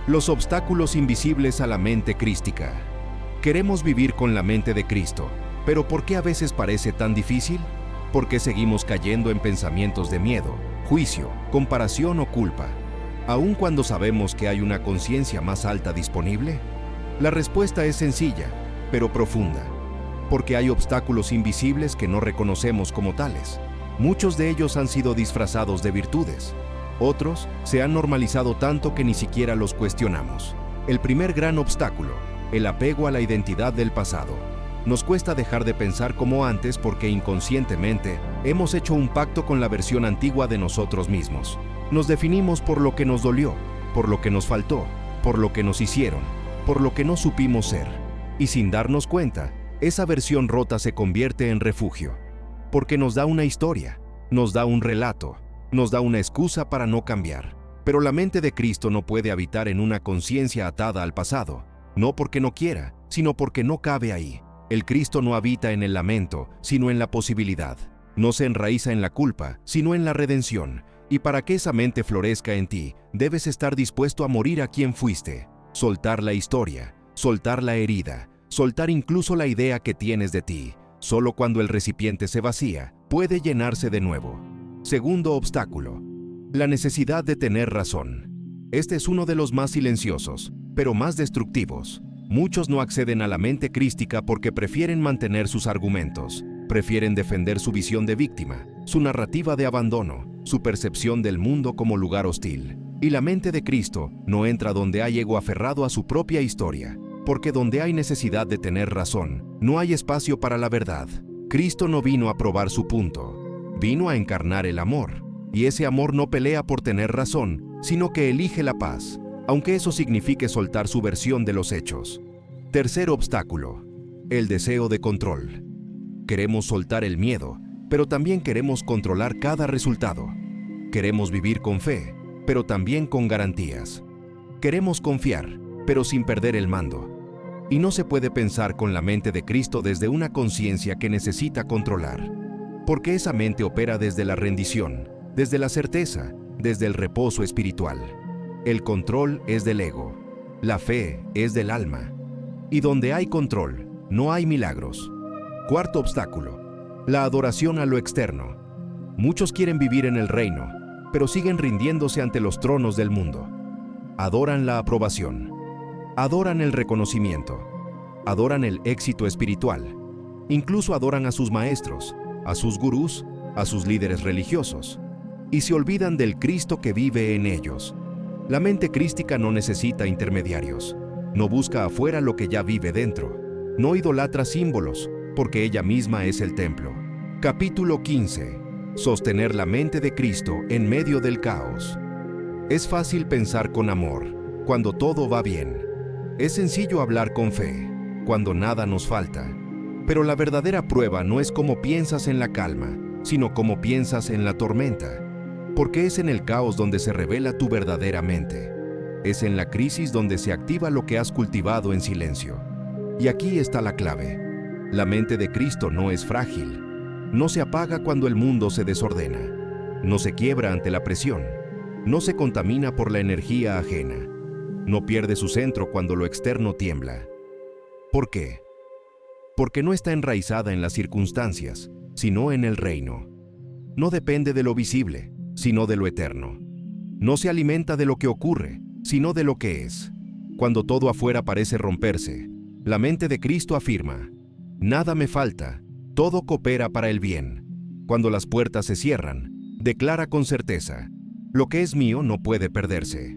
Los obstáculos invisibles a la mente crística. Queremos vivir con la mente de Cristo, pero ¿por qué a veces parece tan difícil? ¿Por qué seguimos cayendo en pensamientos de miedo, juicio, comparación o culpa, aun cuando sabemos que hay una conciencia más alta disponible? La respuesta es sencilla, pero profunda. Porque hay obstáculos invisibles que no reconocemos como tales. Muchos de ellos han sido disfrazados de virtudes. Otros se han normalizado tanto que ni siquiera los cuestionamos. El primer gran obstáculo, el apego a la identidad del pasado. Nos cuesta dejar de pensar como antes porque inconscientemente hemos hecho un pacto con la versión antigua de nosotros mismos. Nos definimos por lo que nos dolió, por lo que nos faltó, por lo que nos hicieron, por lo que no supimos ser. Y sin darnos cuenta, esa versión rota se convierte en refugio, porque nos da una historia, nos da un relato, nos da una excusa para no cambiar. Pero la mente de Cristo no puede habitar en una conciencia atada al pasado, no porque no quiera, sino porque no cabe ahí. El Cristo no habita en el lamento, sino en la posibilidad. No se enraiza en la culpa, sino en la redención. Y para que esa mente florezca en ti, debes estar dispuesto a morir a quien fuiste, soltar la historia, soltar la herida, soltar incluso la idea que tienes de ti. Solo cuando el recipiente se vacía, puede llenarse de nuevo. Segundo obstáculo, la necesidad de tener razón. Este es uno de los más silenciosos, pero más destructivos. Muchos no acceden a la mente crística porque prefieren mantener sus argumentos, prefieren defender su visión de víctima, su narrativa de abandono, su percepción del mundo como lugar hostil. Y la mente de Cristo no entra donde hay ego aferrado a su propia historia, porque donde hay necesidad de tener razón, no hay espacio para la verdad. Cristo no vino a probar su punto, vino a encarnar el amor, y ese amor no pelea por tener razón, sino que elige la paz, aunque eso signifique soltar su versión de los hechos. Tercer obstáculo, el deseo de control. Queremos soltar el miedo, pero también queremos controlar cada resultado. Queremos vivir con fe, pero también con garantías. Queremos confiar, pero sin perder el mando. Y no se puede pensar con la mente de Cristo desde una conciencia que necesita controlar, porque esa mente opera desde la rendición, desde la certeza, desde el reposo espiritual. El control es del ego, la fe es del alma. Y donde hay control, no hay milagros. Cuarto obstáculo, la adoración a lo externo. Muchos quieren vivir en el reino, pero siguen rindiéndose ante los tronos del mundo. Adoran la aprobación, adoran el reconocimiento, adoran el éxito espiritual, incluso adoran a sus maestros, a sus gurús, a sus líderes religiosos, y se olvidan del Cristo que vive en ellos. La mente crística no necesita intermediarios, no busca afuera lo que ya vive dentro, no idolatra símbolos, porque ella misma es el templo. Capítulo 15. Sostener la mente de Cristo en medio del caos. Es fácil pensar con amor cuando todo va bien. Es sencillo hablar con fe cuando nada nos falta. Pero la verdadera prueba no es cómo piensas en la calma, sino cómo piensas en la tormenta. Porque es en el caos donde se revela tu verdadera mente. Es en la crisis donde se activa lo que has cultivado en silencio. Y aquí está la clave. La mente de Cristo no es frágil. No se apaga cuando el mundo se desordena. No se quiebra ante la presión. No se contamina por la energía ajena. No pierde su centro cuando lo externo tiembla. ¿Por qué? Porque no está enraizada en las circunstancias, sino en el reino. No depende de lo visible, sino de lo eterno. No se alimenta de lo que ocurre, sino de lo que es. Cuando todo afuera parece romperse, la mente de Cristo afirma: nada me falta, todo coopera para el bien. Cuando las puertas se cierran, declara con certeza: lo que es mío no puede perderse.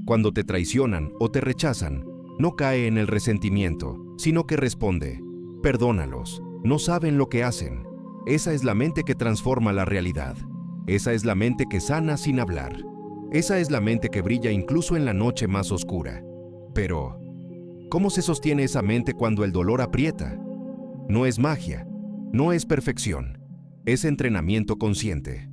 Cuando te traicionan o te rechazan, no cae en el resentimiento, sino que responde: perdónalos, no saben lo que hacen. Esa es la mente que transforma la realidad. Esa es la mente que sana sin hablar. Esa es la mente que brilla incluso en la noche más oscura. Pero, ¿cómo se sostiene esa mente cuando el dolor aprieta? No es magia, no es perfección, es entrenamiento consciente.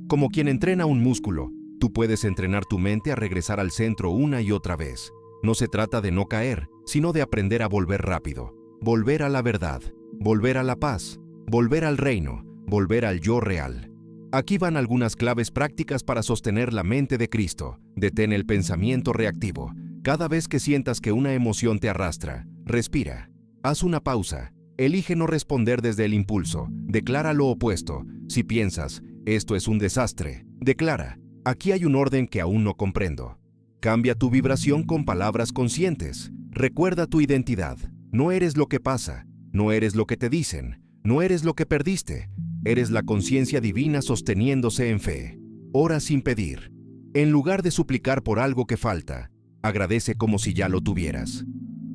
Como quien entrena un músculo, tú puedes entrenar tu mente a regresar al centro una y otra vez. No se trata de no caer, sino de aprender a volver rápido, volver a la verdad, volver a la paz, volver al reino, volver al yo real. Aquí van algunas claves prácticas para sostener la mente de Cristo. Detén el pensamiento reactivo. Cada vez que sientas que una emoción te arrastra, respira. Haz una pausa. Elige no responder desde el impulso. Declara lo opuesto. Si piensas, esto es un desastre, declara, aquí hay un orden que aún no comprendo. Cambia tu vibración con palabras conscientes. Recuerda tu identidad. No eres lo que pasa. No eres lo que te dicen. No eres lo que perdiste. Eres la conciencia divina sosteniéndose en fe. Ora sin pedir. En lugar de suplicar por algo que falta, agradece como si ya lo tuvieras.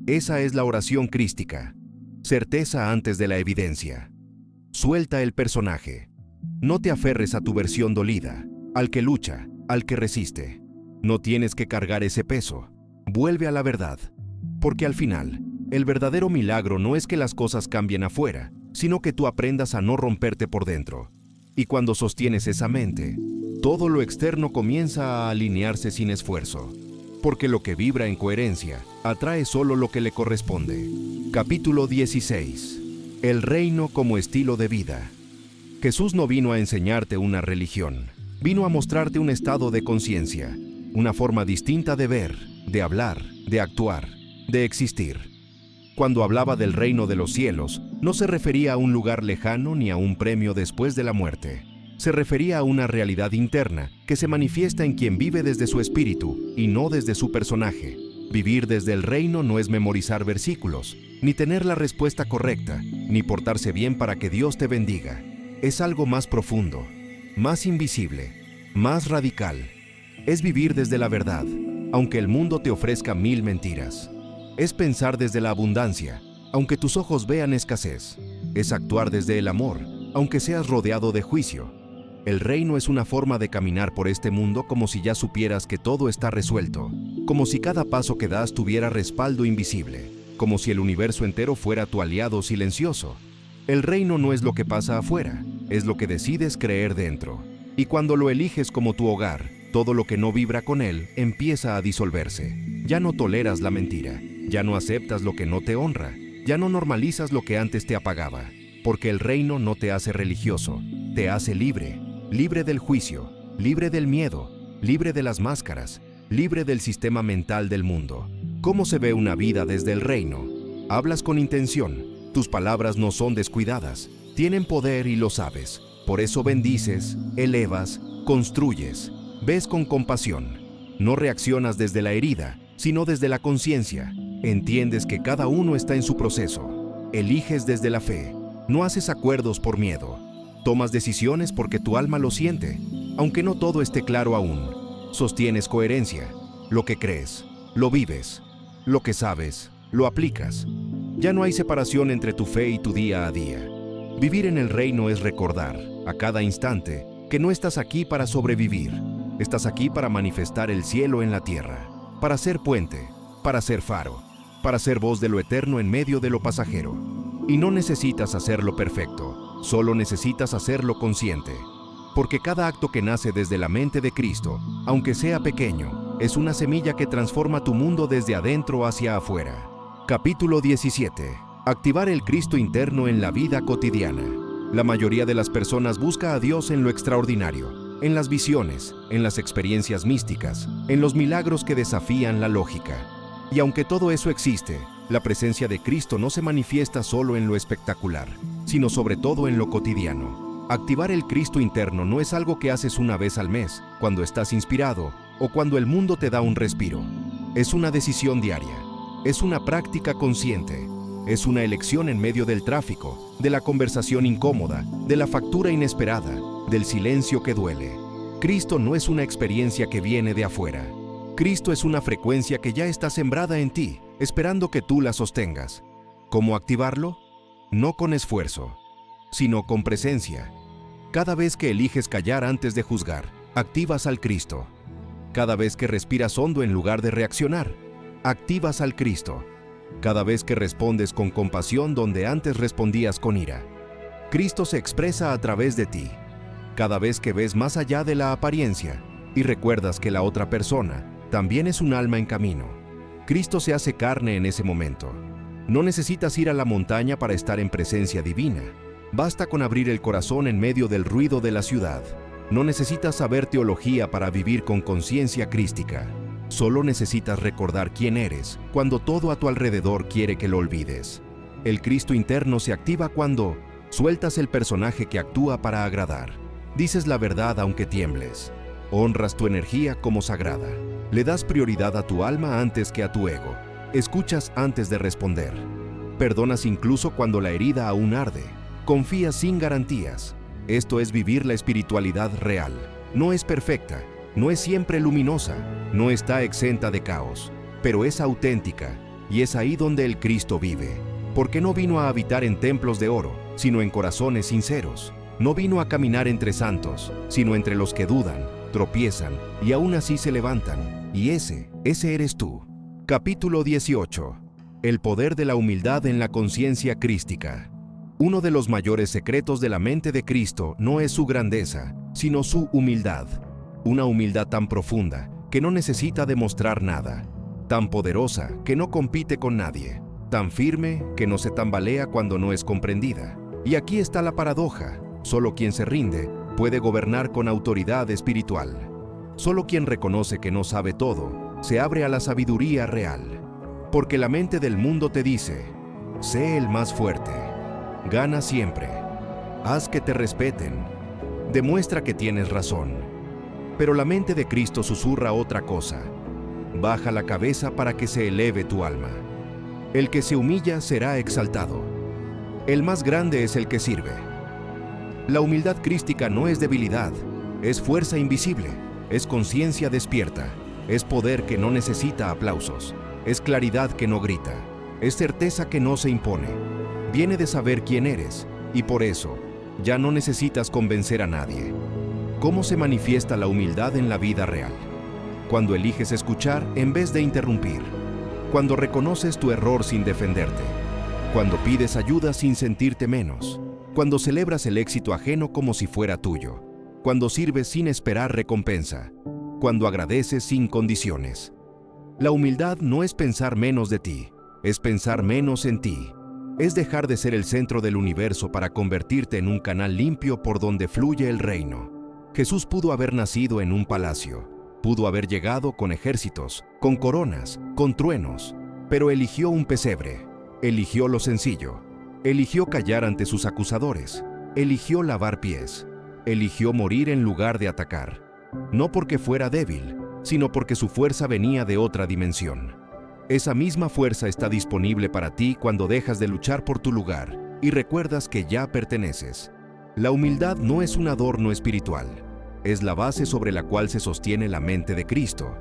Esa es la oración crística. Certeza antes de la evidencia. Suelta el personaje. No te aferres a tu versión dolida, al que lucha, al que resiste. No tienes que cargar ese peso. Vuelve a la verdad. Porque al final, el verdadero milagro no es que las cosas cambien afuera, sino que tú aprendas a no romperte por dentro. Y cuando sostienes esa mente, todo lo externo comienza a alinearse sin esfuerzo. Porque lo que vibra en coherencia atrae solo lo que le corresponde. Capítulo 16. El reino como estilo de vida. Jesús no vino a enseñarte una religión, vino a mostrarte un estado de conciencia, una forma distinta de ver, de hablar, de actuar, de existir. Cuando hablaba del reino de los cielos, no se refería a un lugar lejano ni a un premio después de la muerte. Se refería a una realidad interna que se manifiesta en quien vive desde su espíritu y no desde su personaje. Vivir desde el reino no es memorizar versículos, ni tener la respuesta correcta, ni portarse bien para que Dios te bendiga. Es algo más profundo, más invisible, más radical. Es vivir desde la verdad, aunque el mundo te ofrezca 1000 mentiras. Es pensar desde la abundancia, aunque tus ojos vean escasez. Es actuar desde el amor, aunque seas rodeado de juicio. El reino es una forma de caminar por este mundo como si ya supieras que todo está resuelto, como si cada paso que das tuviera respaldo invisible, como si el universo entero fuera tu aliado silencioso. El reino no es lo que pasa afuera, es lo que decides creer dentro. Y cuando lo eliges como tu hogar, todo lo que no vibra con él empieza a disolverse. Ya no toleras la mentira, ya no aceptas lo que no te honra, ya no normalizas lo que antes te apagaba, porque el reino no te hace religioso, te hace libre, libre del juicio, libre del miedo, libre de las máscaras, libre del sistema mental del mundo. ¿Cómo se ve una vida desde el reino? Hablas con intención, tus palabras no son descuidadas, tienen poder y lo sabes. Por eso bendices, elevas, construyes, ves con compasión. No reaccionas desde la herida, sino desde la conciencia. Entiendes que cada uno está en su proceso. Eliges desde la fe. No haces acuerdos por miedo. Tomas decisiones porque tu alma lo siente, aunque no todo esté claro aún. Sostienes coherencia. Lo que crees, lo vives. Lo que sabes, lo aplicas. Ya no hay separación entre tu fe y tu día a día. Vivir en el reino es recordar, a cada instante, que no estás aquí para sobrevivir. Estás aquí para manifestar el cielo en la tierra, para ser puente, para ser faro, para ser voz de lo eterno en medio de lo pasajero. Y no necesitas hacerlo perfecto, solo necesitas hacerlo consciente. Porque cada acto que nace desde la mente de Cristo, aunque sea pequeño, es una semilla que transforma tu mundo desde adentro hacia afuera. Capítulo 17. Activar el Cristo interno en la vida cotidiana. La mayoría de las personas busca a Dios en lo extraordinario, en las visiones, en las experiencias místicas, en los milagros que desafían la lógica. Y aunque todo eso existe, la presencia de Cristo no se manifiesta solo en lo espectacular, sino sobre todo en lo cotidiano. Activar el Cristo interno no es algo que haces una vez al mes, cuando estás inspirado o cuando el mundo te da un respiro. Es una decisión diaria, es una práctica consciente, es una elección en medio del tráfico, de la conversación incómoda, de la factura inesperada, del silencio que duele. Cristo no es una experiencia que viene de afuera. Cristo es una frecuencia que ya está sembrada en ti, esperando que tú la sostengas. ¿Cómo activarlo? No con esfuerzo, sino con presencia. Cada vez que eliges callar antes de juzgar, activas al Cristo. Cada vez que respiras hondo en lugar de reaccionar, activas al Cristo. Cada vez que respondes con compasión donde antes respondías con ira, Cristo se expresa a través de ti. Cada vez que ves más allá de la apariencia y recuerdas que la otra persona también es un alma en camino, Cristo se hace carne en ese momento. No necesitas ir a la montaña para estar en presencia divina. Basta con abrir el corazón en medio del ruido de la ciudad. No necesitas saber teología para vivir con conciencia crística. Solo necesitas recordar quién eres cuando todo a tu alrededor quiere que lo olvides. El Cristo interno se activa cuando sueltas el personaje que actúa para agradar. Dices la verdad aunque tiembles. Honras tu energía como sagrada. Le das prioridad a tu alma antes que a tu ego. Escuchas antes de responder. Perdonas incluso cuando la herida aún arde. Confías sin garantías. Esto es vivir la espiritualidad real. No es perfecta, no es siempre luminosa, no está exenta de caos, pero es auténtica, y es ahí donde el Cristo vive. Porque no vino a habitar en templos de oro, sino en corazones sinceros. No vino a caminar entre santos, sino entre los que dudan, tropiezan y aún así se levantan. Y ese eres tú. Capítulo 18. El poder de la humildad en la conciencia crística. Uno de los mayores secretos de la mente de Cristo no es su grandeza, sino su humildad. Una humildad tan profunda que no necesita demostrar nada, tan poderosa que no compite con nadie, tan firme que no se tambalea cuando no es comprendida. Y aquí está la paradoja: solo quien se rinde puede gobernar con autoridad espiritual. Solo quien reconoce que no sabe todo se abre a la sabiduría real. Porque la mente del mundo te dice: sé el más fuerte. Gana siempre. Haz que te respeten. Demuestra que tienes razón. Pero la mente de Cristo susurra otra cosa. Baja la cabeza para que se eleve tu alma. El que se humilla será exaltado. El más grande es el que sirve. La humildad crística no es debilidad, es fuerza invisible, es conciencia despierta, es poder que no necesita aplausos, es claridad que no grita, es certeza que no se impone. Viene de saber quién eres, y por eso, ya no necesitas convencer a nadie. ¿Cómo se manifiesta la humildad en la vida real? Cuando eliges escuchar en vez de interrumpir. Cuando reconoces tu error sin defenderte. Cuando pides ayuda sin sentirte menos. Cuando celebras el éxito ajeno como si fuera tuyo. Cuando sirves sin esperar recompensa. Cuando agradeces sin condiciones. La humildad no es pensar menos de ti, es pensar menos en ti. Es dejar de ser el centro del universo para convertirte en un canal limpio por donde fluye el reino. Jesús pudo haber nacido en un palacio, pudo haber llegado con ejércitos, con coronas, con truenos, pero eligió un pesebre, eligió lo sencillo, eligió callar ante sus acusadores, eligió lavar pies, eligió morir en lugar de atacar, no porque fuera débil, sino porque su fuerza venía de otra dimensión. Esa misma fuerza está disponible para ti cuando dejas de luchar por tu lugar y recuerdas que ya perteneces. La humildad no es un adorno espiritual, es la base sobre la cual se sostiene la mente de Cristo.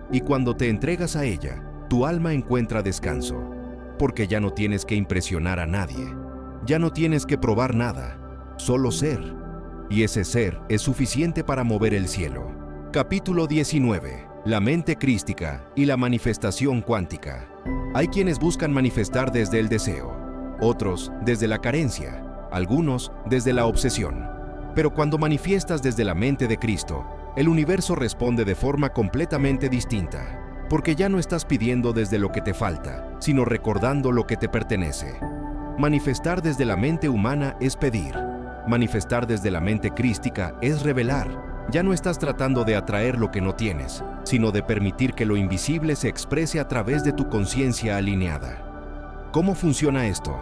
Y cuando te entregas a ella, tu alma encuentra descanso, porque ya no tienes que impresionar a nadie, ya no tienes que probar nada, solo ser. Y ese ser es suficiente para mover el cielo. Capítulo 19. La mente crística y la manifestación cuántica. Hay quienes buscan manifestar desde el deseo, otros desde la carencia, algunos desde la obsesión. Pero cuando manifiestas desde la mente de Cristo, el universo responde de forma completamente distinta, porque ya no estás pidiendo desde lo que te falta, sino recordando lo que te pertenece. Manifestar desde la mente humana es pedir. Manifestar desde la mente crística es revelar. Ya no estás tratando de atraer lo que no tienes, sino de permitir que lo invisible se exprese a través de tu conciencia alineada. ¿Cómo funciona esto?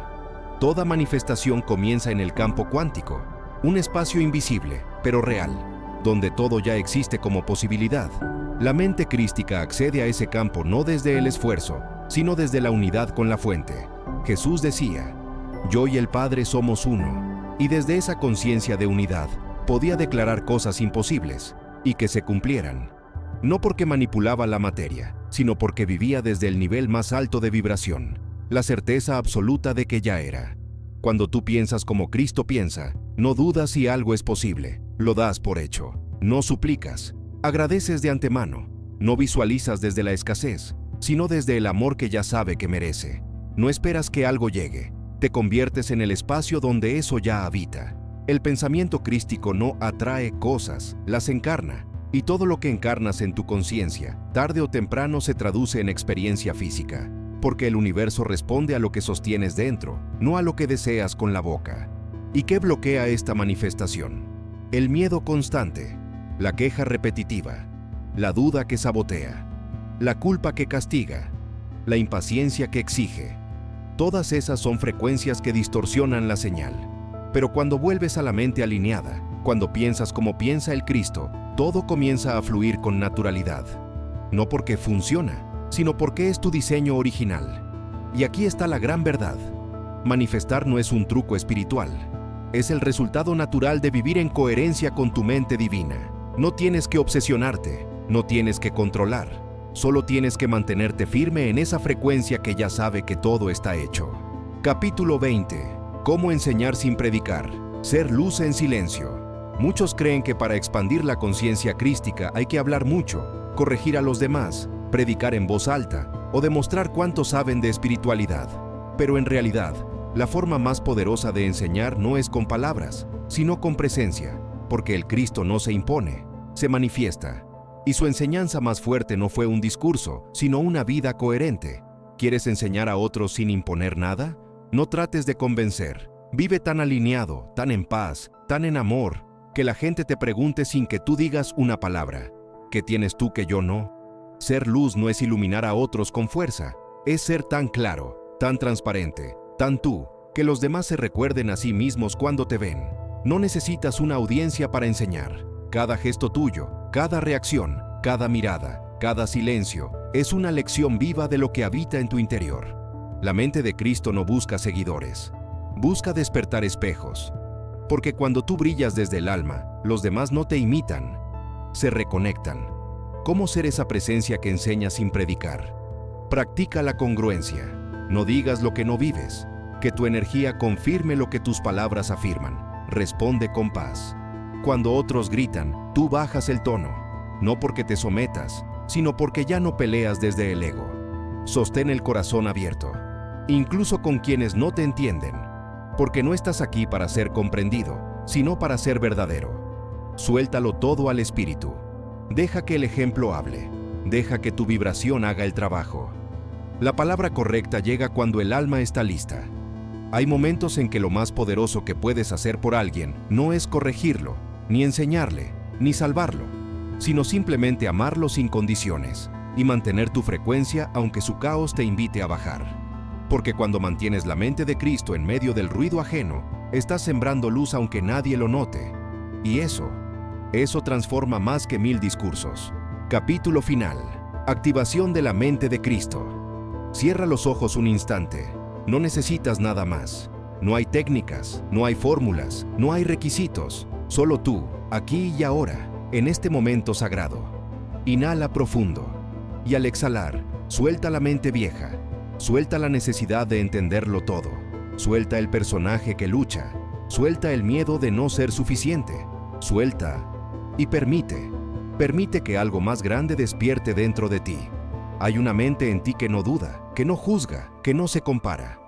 Toda manifestación comienza en el campo cuántico, un espacio invisible, pero real, donde todo ya existe como posibilidad. La mente crística accede a ese campo no desde el esfuerzo, sino desde la unidad con la fuente. Jesús decía: yo y el Padre somos uno, y desde esa conciencia de unidad, podía declarar cosas imposibles y que se cumplieran, no porque manipulaba la materia, sino porque vivía desde el nivel más alto de vibración, la certeza absoluta de que ya era. Cuando tú piensas como Cristo piensa, no dudas si algo es posible, lo das por hecho. No suplicas, agradeces de antemano, no visualizas desde la escasez, sino desde el amor que ya sabe que merece. No esperas que algo llegue, te conviertes en el espacio donde eso ya habita. El pensamiento crístico no atrae cosas, las encarna, y todo lo que encarnas en tu conciencia, tarde o temprano se traduce en experiencia física, porque el universo responde a lo que sostienes dentro, no a lo que deseas con la boca. ¿Y qué bloquea esta manifestación? El miedo constante, la queja repetitiva, la duda que sabotea, la culpa que castiga, la impaciencia que exige. Todas esas son frecuencias que distorsionan la señal. Pero cuando vuelves a la mente alineada, cuando piensas como piensa el Cristo, todo comienza a fluir con naturalidad. No porque funciona, sino porque es tu diseño original. Y aquí está la gran verdad. Manifestar no es un truco espiritual. Es el resultado natural de vivir en coherencia con tu mente divina. No tienes que obsesionarte, no tienes que controlar. Solo tienes que mantenerte firme en esa frecuencia que ya sabe que todo está hecho. Capítulo 20. ¿Cómo enseñar sin predicar? Ser luz en silencio. Muchos creen que para expandir la conciencia crística hay que hablar mucho, corregir a los demás, predicar en voz alta o demostrar cuánto saben de espiritualidad. Pero en realidad, la forma más poderosa de enseñar no es con palabras, sino con presencia, porque el Cristo no se impone, se manifiesta. Y su enseñanza más fuerte no fue un discurso, sino una vida coherente. ¿Quieres enseñar a otros sin imponer nada? No trates de convencer. Vive tan alineado, tan en paz, tan en amor, que la gente te pregunte sin que tú digas una palabra. ¿Qué tienes tú que yo no? Ser luz no es iluminar a otros con fuerza, es ser tan claro, tan transparente, tan tú, que los demás se recuerden a sí mismos cuando te ven. No necesitas una audiencia para enseñar. Cada gesto tuyo, cada reacción, cada mirada, cada silencio, es una lección viva de lo que habita en tu interior. La mente de Cristo no busca seguidores, busca despertar espejos. Porque cuando tú brillas desde el alma, los demás no te imitan, se reconectan. ¿Cómo ser esa presencia que enseña sin predicar? Practica la congruencia. No digas lo que no vives. Que tu energía confirme lo que tus palabras afirman. Responde con paz. Cuando otros gritan, tú bajas el tono. No porque te sometas, sino porque ya no peleas desde el ego. Sostén el corazón abierto, incluso con quienes no te entienden. Porque no estás aquí para ser comprendido, sino para ser verdadero. Suéltalo todo al espíritu. Deja que el ejemplo hable. Deja que tu vibración haga el trabajo. La palabra correcta llega cuando el alma está lista. Hay momentos en que lo más poderoso que puedes hacer por alguien no es corregirlo, ni enseñarle, ni salvarlo, sino simplemente amarlo sin condiciones y mantener tu frecuencia aunque su caos te invite a bajar. Porque cuando mantienes la mente de Cristo en medio del ruido ajeno, estás sembrando luz aunque nadie lo note. Y eso transforma más que 1000 discursos. Capítulo final. Activación de la mente de Cristo. Cierra los ojos un instante. No necesitas nada más. No hay técnicas, no hay fórmulas, no hay requisitos. Solo tú, aquí y ahora, en este momento sagrado. Inhala profundo. Y al exhalar, suelta la mente vieja. Suelta la necesidad de entenderlo todo. Suelta el personaje que lucha. Suelta el miedo de no ser suficiente. Suelta y permite que algo más grande despierte dentro de ti. Hay una mente en ti que no duda, que no juzga, que no se compara.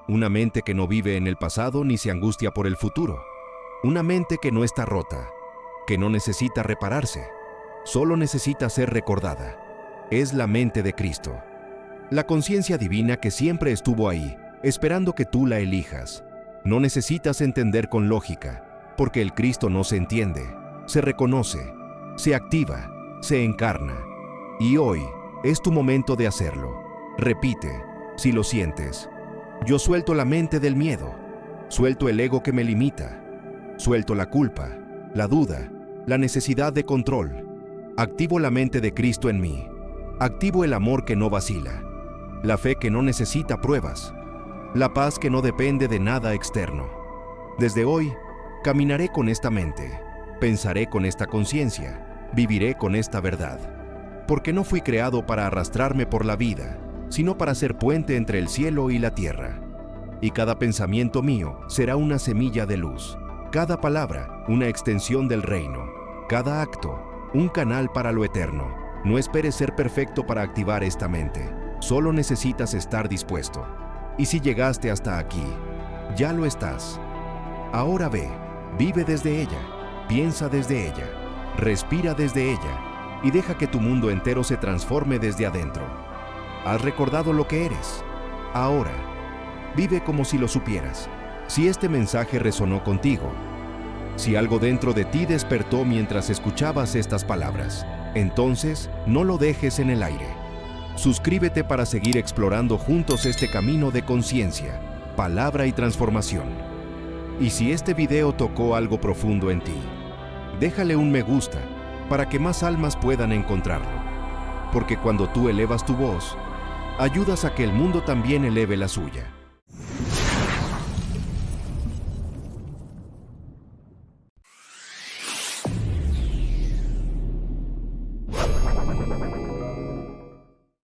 Una mente que no vive en el pasado ni se angustia por el futuro. Una mente que no está rota, que no necesita repararse, solo necesita ser recordada. Es la mente de Cristo. La conciencia divina que siempre estuvo ahí, esperando que tú la elijas. No necesitas entender con lógica, porque el Cristo no se entiende, se reconoce, se activa, se encarna. Y hoy es tu momento de hacerlo. Repite, si lo sientes. Yo suelto la mente del miedo, suelto el ego que me limita, suelto la culpa, la duda, la necesidad de control. Activo la mente de Cristo en mí. Activo el amor que no vacila, la fe que no necesita pruebas, la paz que no depende de nada externo. Desde hoy, caminaré con esta mente, pensaré con esta conciencia, viviré con esta verdad. Porque no fui creado para arrastrarme por la vida, sino para ser puente entre el cielo y la tierra. y cada pensamiento mío será una semilla de luz. Cada palabra, una extensión del reino. Cada acto, un canal para lo eterno. No esperes ser perfecto para activar esta mente. Solo necesitas estar dispuesto. Y si llegaste hasta aquí, ya lo estás. Ahora ve, vive desde ella, piensa desde ella, respira desde ella y deja que tu mundo entero se transforme desde adentro. ¿Has recordado lo que eres? Ahora, vive como si lo supieras. Si este mensaje resonó contigo, si algo dentro de ti despertó mientras escuchabas estas palabras, entonces no lo dejes en el aire. Suscríbete para seguir explorando juntos este camino de conciencia, palabra y transformación. Y si este video tocó algo profundo en ti, déjale un me gusta para que más almas puedan encontrarlo. Porque cuando tú elevas tu voz, ayudas a que el mundo también eleve la suya.